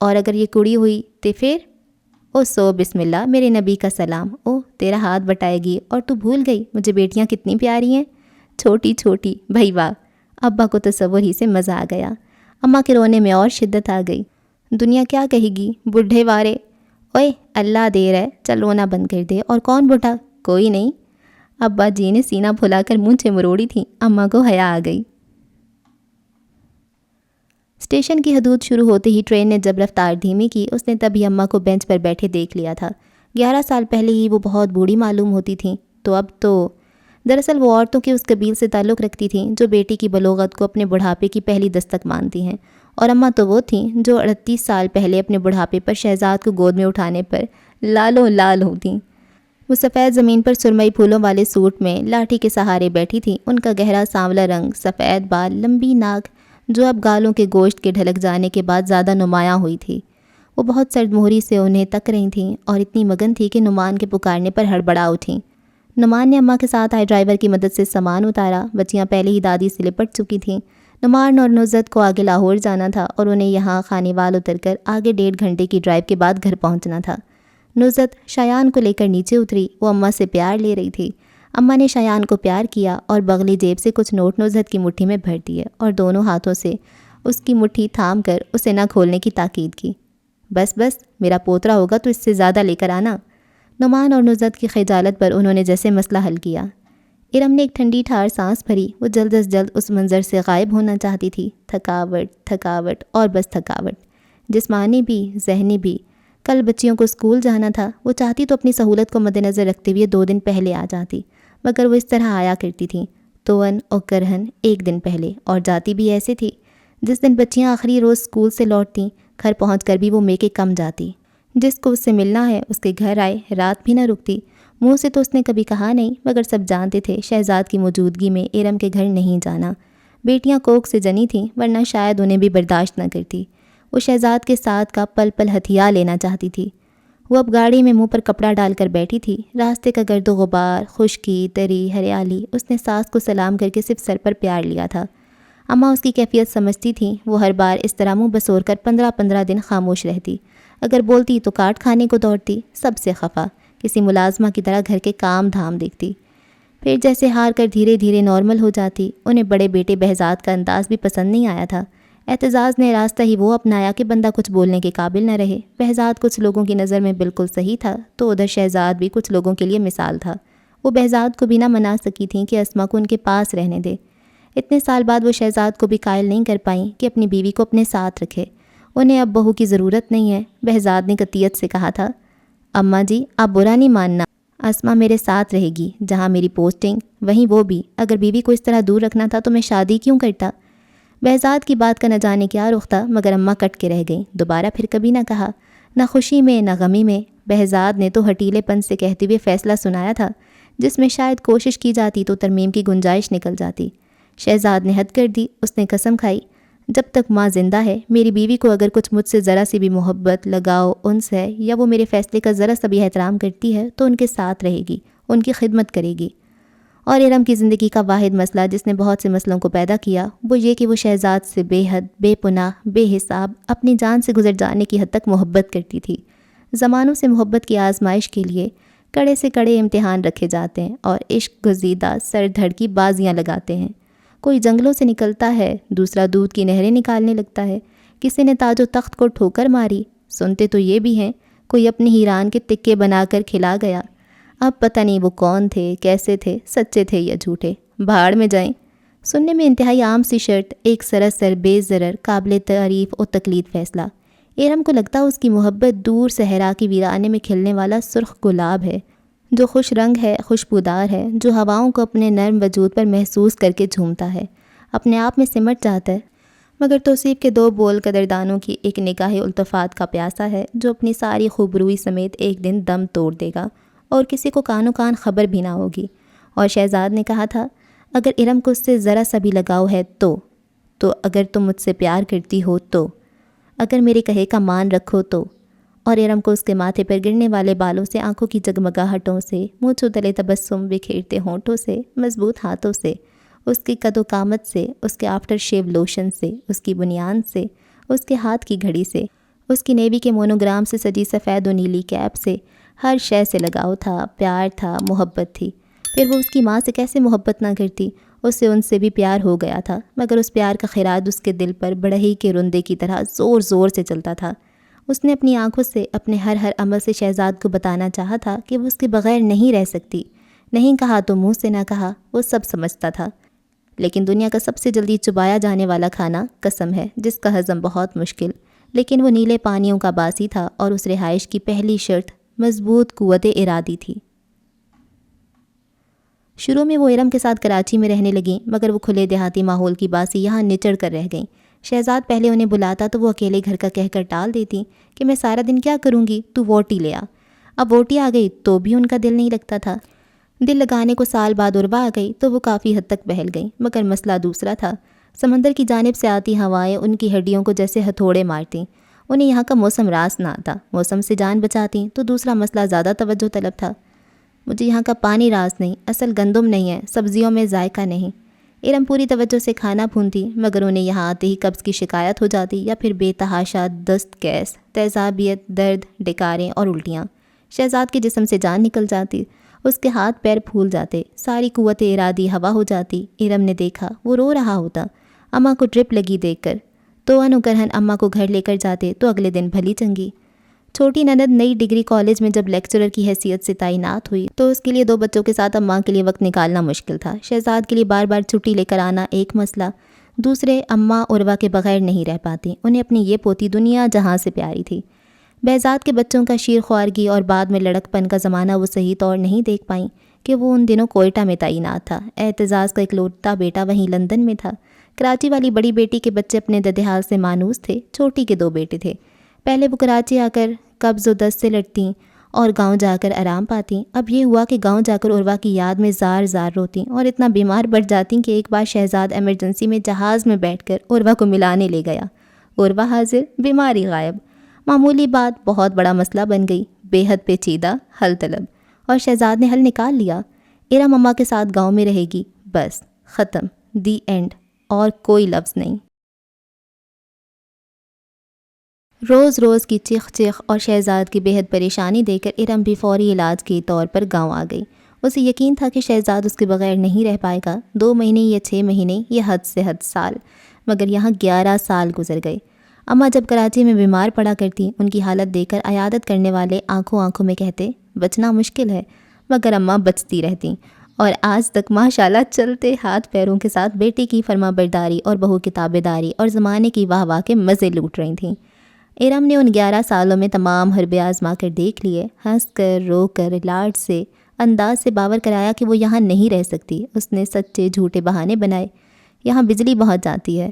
اور اگر یہ کڑی ہوئی تو پھر؟ او سو بسم اللہ، میرے نبی کا سلام۔ او تیرا ہاتھ بٹائے گی، اور تو بھول گئی مجھے بیٹیاں کتنی پیاری ہیں، چھوٹی چھوٹی، بھائی واہ۔ ابا کو تصور ہی سے مزہ آ گیا، اماں کے رونے میں اور شدت آ گئی۔ دنیا کیا کہے گی، بڈھے وارے۔ اوئے اللہ دے رہا ہے، چل رونا بند کر دے۔ اور کون بڈھا؟ کوئی نہیں۔ ابا جی نے سینہ پھلا کر مونچھیں مروڑی تھیں، اماں کو حیا آ گئی۔ اسٹیشن کی حدود شروع ہوتے ہی ٹرین نے جب رفتار دھیمی کی، اس نے تبھی اماں کو بینچ پر بیٹھے دیکھ لیا تھا۔ 11 سال پہلے ہی وہ بہت بوڑھی معلوم ہوتی تھیں، تو اب تو دراصل وہ عورتوں کے اس قبیل سے تعلق رکھتی تھیں جو بیٹی کی بلوغت کو اپنے بڑھاپے کی پہلی دستک مانتی ہیں، اور اماں تو وہ تھیں جو 38 سال پہلے اپنے بڑھاپے پر شہزاد کو گود میں اٹھانے پر لالوں لال ہوتیں۔ وہ سفید زمین پر سرمئی پھولوں والے سوٹ میں لاٹھی کے سہارے بیٹھی تھیں، ان کا گہرا سانولا رنگ، سفید بال، لمبی ناک جو اب گالوں کے گوشت کے ڈھلک جانے کے بعد زیادہ نمایاں ہوئی تھی۔ وہ بہت سرد مہری سے انہیں تک رہی تھیں اور اتنی مگن تھی کہ نعمان کے پکارنے پر ہڑبڑا اٹھیں۔ نعمان نے اماں کے ساتھ آئے ڈرائیور کی مدد سے سامان اتارا، بچیاں پہلے ہی دادی سے لپٹ چکی تھیں۔ نعمان اور نزت کو آگے لاہور جانا تھا اور انہیں یہاں خانیوال اتر کر آگے 1.5 گھنٹے کی ڈرائیو کے بعد گھر پہنچنا تھا۔ نزت شایان کو لے کر نیچے اتری، وہ اماں سے پیار لے رہی تھی۔ اماں نے شایان کو پیار کیا اور بغلی جیب سے کچھ نوٹ نوزت کی مٹھی میں بھر دیے اور دونوں ہاتھوں سے اس کی مٹھی تھام کر اسے نہ کھولنے کی تاکید کی۔ بس بس، میرا پوترا ہوگا تو اس سے زیادہ لے کر آنا۔ نعمان اور نزہت کی خجالت پر انہوں نے جیسے مسئلہ حل کیا۔ ارم نے ایک ٹھنڈی ٹھار سانس بھری، وہ جلد از جلد اس منظر سے غائب ہونا چاہتی تھی۔ تھکاوٹ اور بس تھکاوٹ، جسمانی بھی ذہنی بھی۔ کل بچیوں کو اسکول جانا تھا، وہ چاہتی تو اپنی سہولت کو مد نظر رکھتے ہوئے 2 دن پہلے آ جاتی، مگر وہ اس طرح آیا کرتی تھیں، توأن اور کرہن 1 دن پہلے، اور جاتی بھی ایسے تھی۔ جس دن بچیاں آخری روز اسکول سے لوٹتیں، گھر پہنچ کر بھی وہ میکے کم جاتی۔ جس کو اس سے ملنا ہے اس کے گھر آئے، رات بھی نہ رکتی۔ منہ سے تو اس نے کبھی کہا نہیں، مگر سب جانتے تھے شہزاد کی موجودگی میں ارم کے گھر نہیں جانا۔ بیٹیاں کوکھ سے جنی تھیں، ورنہ شاید انہیں بھی برداشت نہ کرتی۔ وہ شہزاد کے ساتھ کا پل پل ہتھیار لینا چاہتی تھی۔ وہ اب گاڑی میں منہ پر کپڑا ڈال کر بیٹھی تھی۔ راستے کا گرد و غبار، خشکی، تری، ہریالی، اس نے ساس کو سلام کر کے صرف سر پر پیار لیا تھا۔ اماں اس کی کیفیت سمجھتی تھیں، وہ ہر بار اس طرح منہ بسور کر 15 دن خاموش رہتی۔ اگر بولتی تو کاٹ کھانے کو دوڑتی، سب سے خفا، کسی ملازمہ کی طرح گھر کے کام دھام دیکھتی۔ پھر جیسے ہار کر دھیرے دھیرے نارمل ہو جاتی۔ انہیں بڑے بیٹے بہزاد کا انداز بھی پسند نہیں آیا تھا۔ اعتزاز نے راستہ ہی وہ اپنایا کہ بندہ کچھ بولنے کے قابل نہ رہے۔ بہزاد کچھ لوگوں کی نظر میں بالکل صحیح تھا، تو ادھر شہزاد بھی کچھ لوگوں کے لیے مثال تھا۔ وہ بہزاد کو بھی نہ منا سکی تھیں کہ اسما کو ان کے پاس رہنے دے۔ اتنے سال بعد وہ شہزاد کو بھی قائل نہیں کر پائیں کہ اپنی بیوی کو اپنے ساتھ رکھے۔ انہیں اب بہو کی ضرورت نہیں ہے۔ بہزاد نے قطعیت سے کہا تھا، اماں جی آپ برا نہیں ماننا، اسما میرے ساتھ رہے گی، جہاں میری پوسٹنگ وہیں وہ بھی۔ اگر بیوی کو اس طرح دور رکھنا تھا تو میں شادی کیوں کرتا؟ بہزاد کی بات کا نہ جانے کیا رخ تھا، مگر اماں کٹ کے رہ گئیں۔ دوبارہ پھر کبھی نہ کہا، نہ خوشی میں نہ غمی میں۔ بہزاد نے تو ہٹیلے پن سے کہتے ہوئے فیصلہ سنایا تھا، جس میں شاید کوشش کی جاتی تو ترمیم کی گنجائش نکل جاتی۔ شہزاد نے حد کر دی۔ اس نے قسم کھائی، جب تک ماں زندہ ہے، میری بیوی کو اگر کچھ مجھ سے ذرا سی بھی محبت، لگاؤ، انس ہے، یا وہ میرے فیصلے کا ذرا سا بھی احترام کرتی ہے، تو ان کے ساتھ رہے گی، ان کی خدمت کرے گی۔ اور ارم کی زندگی کا واحد مسئلہ جس نے بہت سے مسئلوں کو پیدا کیا، وہ یہ کہ وہ شہزاد سے بے حد، بے پناہ، بے حساب، اپنی جان سے گزر جانے کی حد تک محبت کرتی تھی۔ زمانوں سے محبت کی آزمائش کے لیے کڑے سے کڑے امتحان رکھے جاتے ہیں، اور عشق گزیدہ سر دھڑ کی بازیاں لگاتے ہیں۔ کوئی جنگلوں سے نکلتا ہے، دوسرا دودھ کی نہریں نکالنے لگتا ہے، کسی نے تاج و تخت کو ٹھوکر ماری۔ سنتے تو یہ بھی ہیں، کوئی اپنی ہیران کے تکے بنا کر کھلا گیا۔ اب پتہ نہیں وہ کون تھے، کیسے تھے، سچے تھے یا جھوٹے، بھاڑ میں جائیں۔ سننے میں انتہائی عام سی شرط، ایک سراسر بے ضرر، قابل تعریف اور تقلید فیصلہ۔ ارم کو لگتا اس کی محبت دور صحرا کی ویرانے میں کھلنے والا سرخ گلاب ہے، جو خوش رنگ ہے، خوشبودار ہے، جو ہواؤں کو اپنے نرم وجود پر محسوس کر کے جھومتا ہے، اپنے آپ میں سمٹ جاتا ہے۔ مگر توصیف کے 2 بول قدردانوں کی ایک نگاہ التفات کا پیاسا ہے، جو اپنی ساری خوبروئی سمیت ایک دن دم توڑ دے گا، اور کسی کو کانوں کان خبر بھی نہ ہوگی۔ اور شہزاد نے کہا تھا، اگر ارم کو اس سے ذرا سا بھی لگاؤ ہے تو اگر تم مجھ سے پیار کرتی ہو تو، اگر میرے کہے کا مان رکھو تو۔ اور ارم کو اس کے ماتھے پر گرنے والے بالوں سے، آنکھوں کی جگمگاہٹوں سے، مونچھوں تلے تبسم بکھیرتے ہونٹوں سے، مضبوط ہاتھوں سے، اس کی قد و قامت سے، اس کے آفٹر شیو لوشن سے، اس کی بنیان سے، اس کے ہاتھ کی گھڑی سے، اس کی نیوی کے مونوگرام سے سجی سفید و نیلی کیپ سے، ہر شے سے لگاؤ تھا، پیار تھا، محبت تھی۔ پھر وہ اس کی ماں سے کیسے محبت نہ کرتی؟ اسے ان سے بھی پیار ہو گیا تھا، مگر اس پیار کا خراج اس کے دل پر بڑھئی کے رندے کی طرح زور زور سے چلتا تھا۔ اس نے اپنی آنکھوں سے، اپنے ہر عمل سے شہزاد کو بتانا چاہا تھا کہ وہ اس کے بغیر نہیں رہ سکتی۔ نہیں کہا تو منہ سے نہ کہا، وہ سب سمجھتا تھا۔ لیکن دنیا کا سب سے جلدی چبایا جانے والا کھانا قسم ہے، جس کا ہضم بہت مشکل، لیکن وہ نیلے پانیوں کا باسی تھا، اور اس رہائش کی پہلی شرط مضبوط قوت ارادی تھی۔ شروع میں وہ ارم کے ساتھ کراچی میں رہنے لگیں، مگر وہ کھلے دیہاتی ماحول کی باسی یہاں نچڑ کر رہ گئیں۔ شہزاد پہلے انہیں بلاتا تو وہ اکیلے گھر کا کہہ کر ٹال دیتی کہ میں سارا دن کیا کروں گی، تو ووٹی لے آ۔ اب ووٹی آ گئی تو بھی ان کا دل نہیں لگتا تھا۔ دل لگانے کو سال بعد عربا آ گئی تو وہ کافی حد تک بہل گئیں، مگر مسئلہ دوسرا تھا۔ سمندر کی جانب سے آتی ہوائیں ان کی ہڈیوں کو جیسے ہتھوڑے مارتیں۔ انہیں یہاں کا موسم راس نہ آتا، موسم سے جان بچاتی تو دوسرا مسئلہ زیادہ توجہ طلب تھا۔ مجھے یہاں کا پانی راس نہیں، اصل گندم نہیں ہے، سبزیوں میں ذائقہ نہیں۔ ارم پوری توجہ سے کھانا بھونتی، مگر انہیں یہاں آتے ہی قبض کی شکایت ہو جاتی، یا پھر بے تحاشا دست، گیس، تیزابیت، درد، ڈکاریں اور الٹیاں۔ شہزاد کے جسم سے جان نکل جاتی، اس کے ہاتھ پیر پھول جاتے، ساری قوت ارادی ہوا ہو جاتی۔ ارم نے دیکھا وہ رو رہا ہوتا۔ اماں کو ڈرپ لگی دیکھ کر تو انوگرہن اماں کو گھر لے کر جاتے تو اگلے دن بھلی چنگی۔ چھوٹی نند نئی ڈگری کالج میں جب لیکچرر کی حیثیت سے تعینات ہوئی تو اس کے لیے 2 بچوں کے ساتھ اماں کے لیے وقت نکالنا مشکل تھا۔ شہزاد کے لیے بار بار چھٹی لے کر آنا ایک مسئلہ، دوسرے اماں عروہ کے بغیر نہیں رہ پاتی۔ انہیں اپنی یہ پوتی دنیا جہاں سے پیاری تھی۔ بہزاد کے بچوں کا شیر خوارگی اور بعد میں لڑک پن کا زمانہ وہ صحیح طور نہیں دیکھ پائیں کہ وہ ان دنوں کوئٹہ میں تعینات تھا۔ اعتزاز کا اکلوتا بیٹا وہیں لندن میں تھا۔ کراچی والی بڑی بیٹی کے بچے اپنے ددحال سے مانوس تھے، چھوٹی کے 2 بیٹے تھے۔ پہلے وہ کراچی آ کر قبض و دست سے لڑتیں اور گاؤں جا کر آرام پاتیں۔ اب یہ ہوا کہ گاؤں جا کر عروہ کی یاد میں زار زار روتیں اور اتنا بیمار پڑ جاتیں کہ ایک بار شہزاد ایمرجنسی میں جہاز میں بیٹھ کر عروہ کو ملانے لے گیا۔ عروہ حاضر، بیماری غائب۔ معمولی بات بہت بڑا مسئلہ بن گئی، بے حد پیچیدہ، حل طلب، اور شہزاد نے حل نکال لیا۔ ارم اماں کے ساتھ گاؤں میں رہے گی، بس ختم، دی اینڈ، اور کوئی لفظ نہیں۔ روز روز کی چیخ چیخ اور شہزاد کی بے حد پریشانی دیکھ کر ارم بھی فوری علاج کے طور پر گاؤں آ گئی۔ اسے یقین تھا کہ شہزاد اس کے بغیر نہیں رہ پائے گا، 2 مہینے یا 6 مہینے یا حد سے حد سال، مگر یہاں 11 سال گزر گئے۔ اماں جب کراچی میں بیمار پڑا کرتی، ان کی حالت دیکھ کر عیادت کرنے والے آنکھوں آنکھوں میں کہتے بچنا مشکل ہے، مگر اماں بچتی رہتیں، اور آج تک ماشاءاللہ چلتے ہاتھ پیروں کے ساتھ بیٹی کی فرما برداری اور بہو کی تابعداری اور زمانے کی واہ واہ کے مزے لوٹ رہی تھیں۔ ارم نے ان 11 سالوں میں تمام حربے آزما کر دیکھ لیے، ہنس کر، رو کر، لاڈ سے، انداز سے باور کرایا کہ وہ یہاں نہیں رہ سکتی۔ اس نے سچے جھوٹے بہانے بنائے۔ یہاں بجلی بہت جاتی ہے،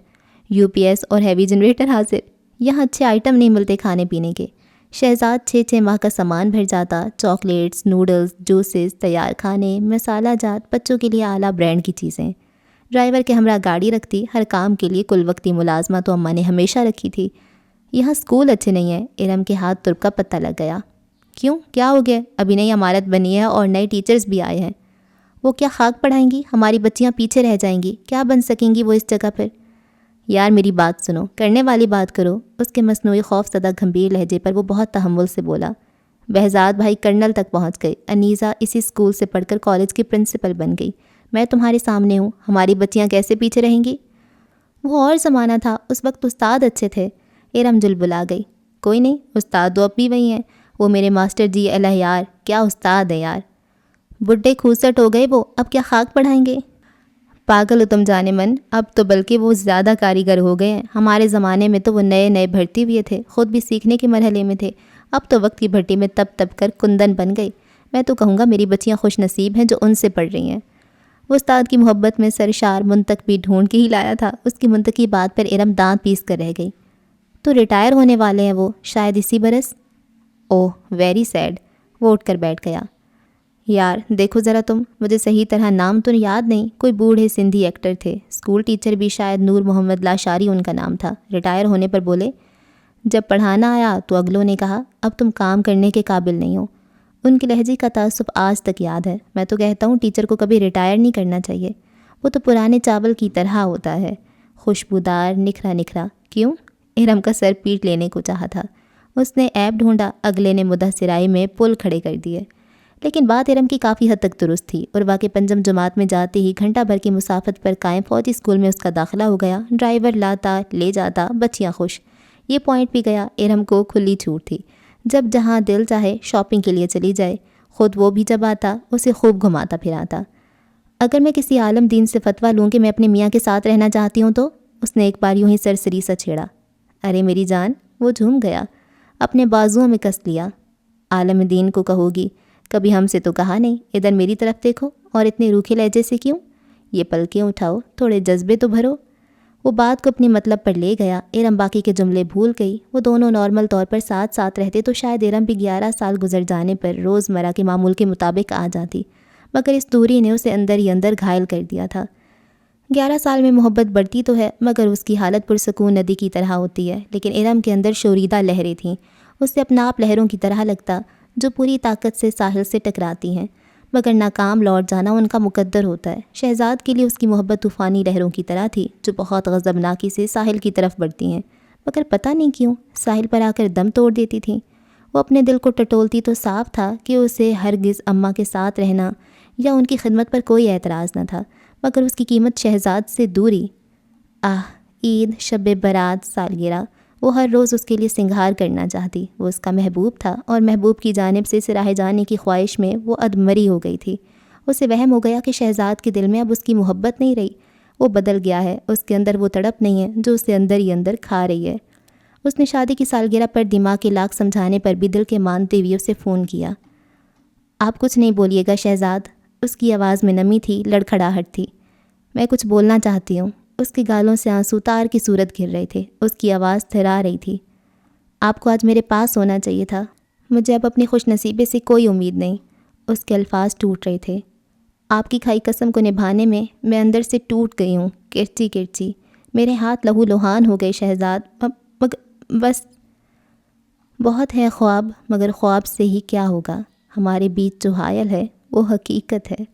یو پی ایس اور ہیوی جنریٹر حاضر، یہاں اچھے آئٹم نہیں ملتے کھانے پینے کے۔ شہزاد 6 ماہ کا سامان بھر جاتا، چاکلیٹس، نوڈلز، جوسز، تیار کھانے، مسالہ جات، بچوں کے لیے اعلیٰ برانڈ کی چیزیں۔ ڈرائیور کے ہمراہ گاڑی رکھتی، ہر کام کے لیے کل وقتی ملازمہ تو اماں نے ہمیشہ رکھی تھی۔ یہاں اسکول اچھے نہیں ہیں۔ ارم کے ہاتھ ترک کا پتہ لگ گیا۔ کیوں، کیا ہو گیا؟ ابھی نئی عمارت بنی ہے اور نئے ٹیچرز بھی آئے ہیں۔ وہ کیا خاک پڑھائیں گی؟ ہماری بچیاں پیچھے رہ جائیں گی، کیا بن سکیں گی وہ اس جگہ پر؟ یار میری بات سنو، کرنے والی بات کرو۔ اس کے مصنوعی خوف زدہ گھمبیر لہجے پر وہ بہت تحمل سے بولا۔ بہزاد بھائی کرنل تک پہنچ گئے، انیسہ اسی اسکول سے پڑھ کر کالج کی پرنسپل بن گئی۔ میں تمہارے سامنے ہوں، ہماری بچیاں کیسے پیچھے رہیں گی؟ وہ اور زمانہ تھا، اس وقت استاد اچھے تھے۔ ارم جلبلا گئی۔ کوئی نہیں، استاد تو اب بھی وہی ہیں، وہ میرے ماسٹر جی الہ یار، کیا استاد ہیں یار۔ بڈھے کھوسٹ ہو گئے وہ، اب کیا خاک پڑھائیں گے؟ پاگل ہو تم جانے من، اب تو بلکہ وہ زیادہ کاریگر ہو گئے ہیں۔ ہمارے زمانے میں تو وہ نئے نئے بھرتی ہوئے تھے، خود بھی سیکھنے کے مرحلے میں تھے، اب تو وقت کی بھٹی میں تپ تپ کر کندن بن گئی۔ میں تو کہوں گا میری بچیاں خوش نصیب ہیں جو ان سے پڑھ رہی ہیں۔ وہ استاد کی محبت میں سرشار منطق بھی ڈھونڈ کے ہی لایا تھا۔ اس کی منطقی بات پر ارم دانت پیس کر رہ گئی۔ تو ریٹائر ہونے والے ہیں وہ، شاید اسی برس۔ اوہ ویری سیڈ۔ وہ اٹھ کر بیٹھ گیا۔ یار دیکھو ذرا تم، مجھے صحیح طرح نام تو یاد نہیں، کوئی بوڑھے سندھی ایکٹر تھے، اسکول ٹیچر بھی، شاید نور محمد لاشاری ان کا نام تھا۔ ریٹائر ہونے پر بولے، جب پڑھانا آیا تو اگلوں نے کہا اب تم کام کرنے کے قابل نہیں ہو۔ ان کے لہجے کا تعصب آج تک یاد ہے۔ میں تو کہتا ہوں ٹیچر کو کبھی ریٹائر نہیں کرنا چاہیے، وہ تو پرانے چاول کی طرح ہوتا ہے، خوشبودار، نکھرا نکھرا۔ کیوں؟ ارم کا سر پیٹ لینے کو چاہا تھا۔ اس نے عیب ڈھونڈا، اگلے نے مدثرائی میں پل کھڑے کر دیے۔ لیکن بات ارم کی کافی حد تک درست تھی۔ عروہ کے پنجم جماعت میں جاتے ہی گھنٹہ بھر کی مسافت پر قائم فوجی اسکول میں اس کا داخلہ ہو گیا۔ ڈرائیور لاتا لے جاتا، بچیاں خوش۔ یہ پوائنٹ بھی گیا، ارم کو کھلی چھوٹ تھی، جب جہاں دل چاہے شاپنگ کے لیے چلی جائے، خود وہ بھی جب آتا اسے خوب گھماتا پھراتا۔ اگر میں کسی عالم دین سے فتویٰ لوں کہ میں اپنے میاں کے ساتھ رہنا چاہتی ہوں تو؟ اس نے ایک بار یوں ہی سرسری سا چھیڑا۔ ارے میری جان، وہ جھوم گیا، اپنے بازوؤں میں کس لیا۔ عالم دین کو کہو گی، کبھی ہم سے تو کہا نہیں، ادھر میری طرف دیکھو، اور اتنے روکھے لہجے سے کیوں؟ یہ پلکیں اٹھاؤ، تھوڑے جذبے تو بھرو۔ وہ بات کو اپنے مطلب پر لے گیا۔ ارم باقی کے جملے بھول گئی۔ وہ دونوں نارمل طور پر ساتھ ساتھ رہتے تو شاید ارم بھی 11 سال گزر جانے پر روزمرہ کے معمول کے مطابق آ جاتی، مگر اس دوری نے اسے اندر ہی اندر گھائل کر دیا تھا۔ 11 سال میں محبت بڑھتی تو ہے، مگر اس کی حالت پرسکون ندی کی طرح ہوتی ہے۔ لیکن ارم کے اندر شوریدہ لہریں تھیں، اسے اپنا آپ لہروں کی طرح لگتا جو پوری طاقت سے ساحل سے ٹکراتی ہیں، مگر ناکام لوٹ جانا ان کا مقدر ہوتا ہے۔ شہزاد کے لیے اس کی محبت طوفانی لہروں کی طرح تھی جو بہت غضبناکی سے ساحل کی طرف بڑھتی ہیں، مگر پتہ نہیں کیوں ساحل پر آ کر دم توڑ دیتی تھیں۔ وہ اپنے دل کو ٹٹولتی تو صاف تھا کہ اسے ہرگز اماں کے ساتھ رہنا یا ان کی خدمت پر کوئی اعتراض نہ تھا، مگر اس کی قیمت شہزاد سے دوری۔ عید، شب برات، سالگرہ، وہ ہر روز اس کے لیے سنگھار کرنا چاہتی۔ وہ اس کا محبوب تھا اور محبوب کی جانب سے سراہے جانے کی خواہش میں وہ ادمری ہو گئی تھی۔ اسے وہم ہو گیا کہ شہزاد کے دل میں اب اس کی محبت نہیں رہی، وہ بدل گیا ہے، اس کے اندر وہ تڑپ نہیں ہے جو اسے اندر ہی اندر کھا رہی ہے۔ اس نے شادی کی سالگرہ پر دماغ کے لاکھ سمجھانے پر بھی دل کے مانتے ہوئے اسے فون کیا۔ آپ کچھ نہیں بولیے گا شہزاد؟ اس کی آواز میں نمی تھی، لڑکھڑاہٹ تھی۔ میں کچھ بولنا چاہتی ہوں۔ اس کے گالوں سے آنسو تار کی صورت گر رہے تھے، اس کی آواز تھرا رہی تھی۔ آپ کو آج میرے پاس ہونا چاہیے تھا، مجھے اب اپنی خوش نصیبی سے کوئی امید نہیں۔ اس کے الفاظ ٹوٹ رہے تھے۔ آپ کی کھائی قسم کو نبھانے میں اندر سے ٹوٹ گئی ہوں، کرچی کرچی، میرے ہاتھ لہو لوہان ہو گئے شہزاد۔ بس بہت ہے خواب، مگر خواب سے ہی کیا ہوگا؟ ہمارے بیچ جو حائل ہے وہ حقیقت ہے،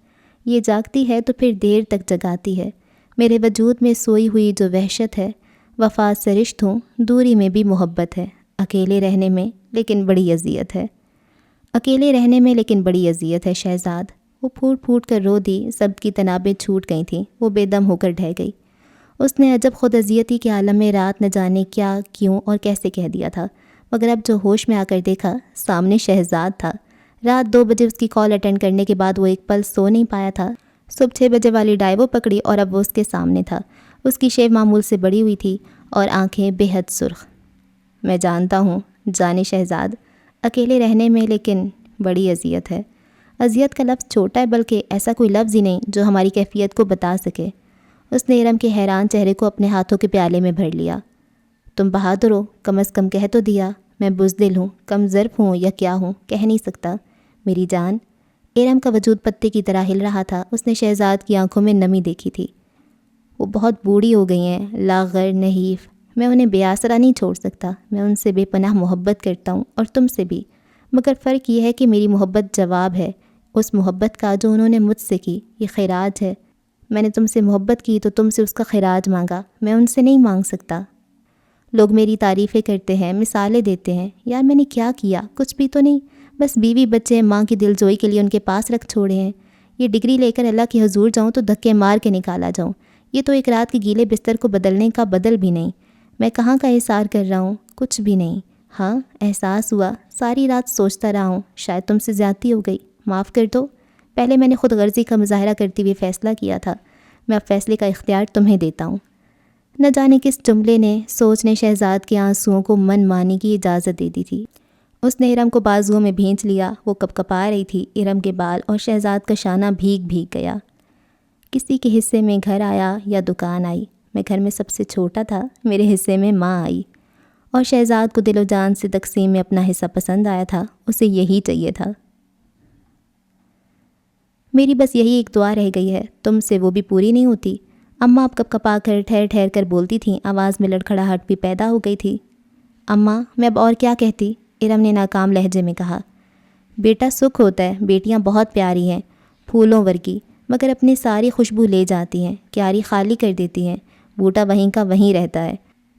یہ جاگتی ہے تو پھر دیر تک جگاتی ہے۔ میرے وجود میں سوئی ہوئی جو وحشت ہے، وفا سرشت ہوں، دوری میں بھی محبت ہے، اکیلے رہنے میں لیکن بڑی اذیت ہے، اکیلے رہنے میں لیکن بڑی اذیت ہے شہزاد۔ وہ پھوٹ پھوٹ کر رو دی، سب کی تنابیں چھوٹ گئی تھیں، وہ بے دم ہو کر ڈھہ گئی۔ اس نے عجب خود اذیتی کے عالم میں رات نہ جانے کیا، کیوں اور کیسے کہہ دیا تھا، مگر اب جو ہوش میں آ کر دیکھا، سامنے شہزاد تھا۔ رات 2 بجے اس کی کال اٹینڈ کرنے کے بعد وہ ایک پل سو نہیں پایا تھا۔ صبح 6 بجے والی ڈائیو پکڑی اور اب وہ اس کے سامنے تھا۔ اس کی شیو معمول سے بڑی ہوئی تھی اور آنکھیں بے حد سرخ۔ میں جانتا ہوں جانے شہزاد، اکیلے رہنے میں لیکن بڑی اذیت ہے۔ اذیت کا لفظ چھوٹا ہے، بلکہ ایسا کوئی لفظ ہی نہیں جو ہماری کیفیت کو بتا سکے۔ اس نے ارم کے حیران چہرے کو اپنے ہاتھوں کے پیالے میں بھر لیا۔ تم بہادر ہو، کم از کم کہہ تو دیا۔ میں بزدل ہوں، کم ظرف ہوں یا کیا ہوں، کہہ نہیں سکتا میری جان۔ ارم کا وجود پتے کی طرح ہل رہا تھا۔ اس نے شہزاد کی آنکھوں میں نمی دیکھی تھی۔ وہ بہت بوڑھی ہو گئی ہیں، لاغر، نحیف، میں انہیں بے آسرا نہیں چھوڑ سکتا۔ میں ان سے بے پناہ محبت کرتا ہوں اور تم سے بھی، مگر فرق یہ ہے کہ میری محبت جواب ہے اس محبت کا جو انہوں نے مجھ سے کی، یہ خراج ہے۔ میں نے تم سے محبت کی تو تم سے اس کا خراج مانگا، میں ان سے نہیں مانگ سکتا۔ لوگ میری تعریفیں کرتے ہیں، مثالیں دیتے ہیں، یار میں نے کیا کیا؟ کچھ بھی تو نہیں، بس بیوی بچے ماں کی دل جوئی کے لیے ان کے پاس رکھ چھوڑے ہیں۔ یہ ڈگری لے کر اللہ کی حضور جاؤں تو دھکے مار کے نکالا جاؤں، یہ تو ایک رات کے گیلے بستر کو بدلنے کا بدل بھی نہیں۔ میں کہاں کا احسار کر رہا ہوں؟ کچھ بھی نہیں۔ ہاں احساس ہوا، ساری رات سوچتا رہا ہوں، شاید تم سے زیادتی ہو گئی، معاف کر دو۔ پہلے میں نے خود غرضی کا مظاہرہ کرتے ہوئے فیصلہ کیا تھا، میں اب فیصلے کا اختیار تمہیں دیتا ہوں۔ نہ جانے کس جملے نے، سوچ نے شہزاد کے آنسوؤں کو من مانی کی اجازت دے دی تھی۔ اس نے ارم کو بازوؤں میں بھینچ لیا، وہ کپ کپا رہی تھی، ارم کے بال اور شہزاد کا شانہ بھیگ بھیگ گیا۔ کسی کے حصے میں گھر آیا یا دکان آئی، میں گھر میں سب سے چھوٹا تھا، میرے حصے میں ماں آئی، اور شہزاد کو دل و جان سے تقسیم میں اپنا حصہ پسند آیا تھا، اسے یہی چاہیے تھا۔ میری بس یہی ایک دعا رہ گئی ہے، تم سے وہ بھی پوری نہیں ہوتی۔ اماں اب کپ کپا کر ٹھہر ٹھہر کر بولتی تھیں، آواز میں لڑکھڑاہٹ بھی پیدا ہو گئی تھی۔ اماں میں اب اور کیا کہتی؟ ارم نے ناکام لہجے میں کہا۔ بیٹا سکھ ہوتا ہے، بیٹیاں بہت پیاری ہیں، پھولوں ورگی، مگر اپنی ساری خوشبو لے جاتی ہیں، کیاری خالی کر دیتی ہیں، بوٹا وہیں کا وہیں رہتا ہے،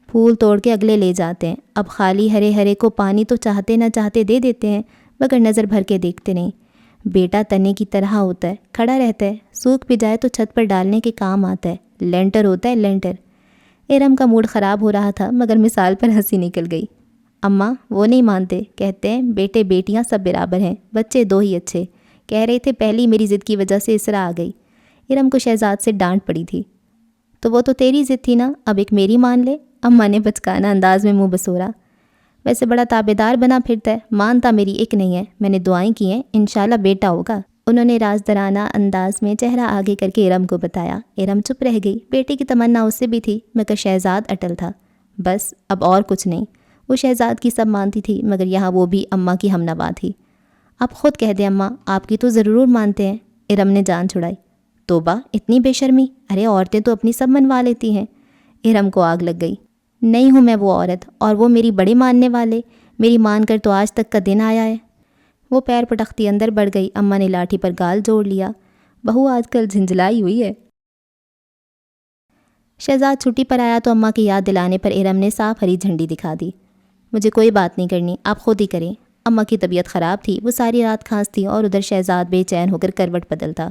پھول توڑ کے اگلے لے جاتے ہیں، اب خالی ہرے ہرے کو پانی تو چاہتے نہ چاہتے دے دیتے ہیں، مگر نظر بھر کے دیکھتے نہیں۔ بیٹا تنے کی طرح ہوتا ہے، کھڑا رہتا ہے، سوکھ بھی جائے تو چھت پر ڈالنے کے کام آتا ہے، لینٹر ہوتا ہے لینٹر۔ ارم کا موڈ خراب ہو رہا تھا، مگر مثال پر ہنسی نکل گئی۔ اماں وہ نہیں مانتے، کہتے ہیں بیٹے بیٹیاں سب برابر ہیں، بچے 2 ہی اچھے، کہہ رہے تھے پہلی میری ضد کی وجہ سے اسرا آ گئی۔ ارم کو شہزاد سے ڈانٹ پڑی تھی۔ تو وہ تو تیری ضد تھی نا، اب ایک میری مان لے، اماں نے بچکانہ انداز میں منہ بسورا۔ ویسے بڑا تابعدار بنا پھرتا ہے، مانتا میری ایک نہیں ہے، میں نے دعائیں کی ہیں، انشاءاللہ بیٹا ہوگا۔ انہوں نے رازدارانہ انداز میں چہرہ آگے کر کے ارم کو بتایا۔ ارم چپ رہ گئی، بیٹے کی تمنا اس سے بھی تھی، مگر شہزاد اٹل تھا۔ بس اب اور کچھ نہیں، وہ شہزاد کی سب مانتی تھی، مگر یہاں وہ بھی اماں کی ہمنوا تھی۔ آپ خود کہہ دیں اماں، آپ کی تو ضرور مانتے ہیں۔ ارم نے جان چھڑائی۔ توبہ، اتنی بے شرمی، ارے عورتیں تو اپنی سب منوا لیتی ہیں۔ ارم کو آگ لگ گئی۔ نہیں ہوں میں وہ عورت، اور وہ میری بڑے ماننے والے، میری مان کر تو آج تک کا دن آیا ہے۔ وہ پیر پٹختی اندر بڑھ گئی، اماں نے لاٹھی پر گال جوڑ لیا۔ بہو آج کل جھنجھلائی ہوئی ہے۔ شہزاد چھٹی پر آیا تو اماں کی یاد دلانے پر ارم نے صاف ہری جھنڈی دکھا دی۔ مجھے کوئی بات نہیں کرنی، آپ خود ہی کریں۔ اماں کی طبیعت خراب تھی، وہ ساری رات کھانستی اور ادھر شہزاد بے چین ہو کر کروٹ بدلتا۔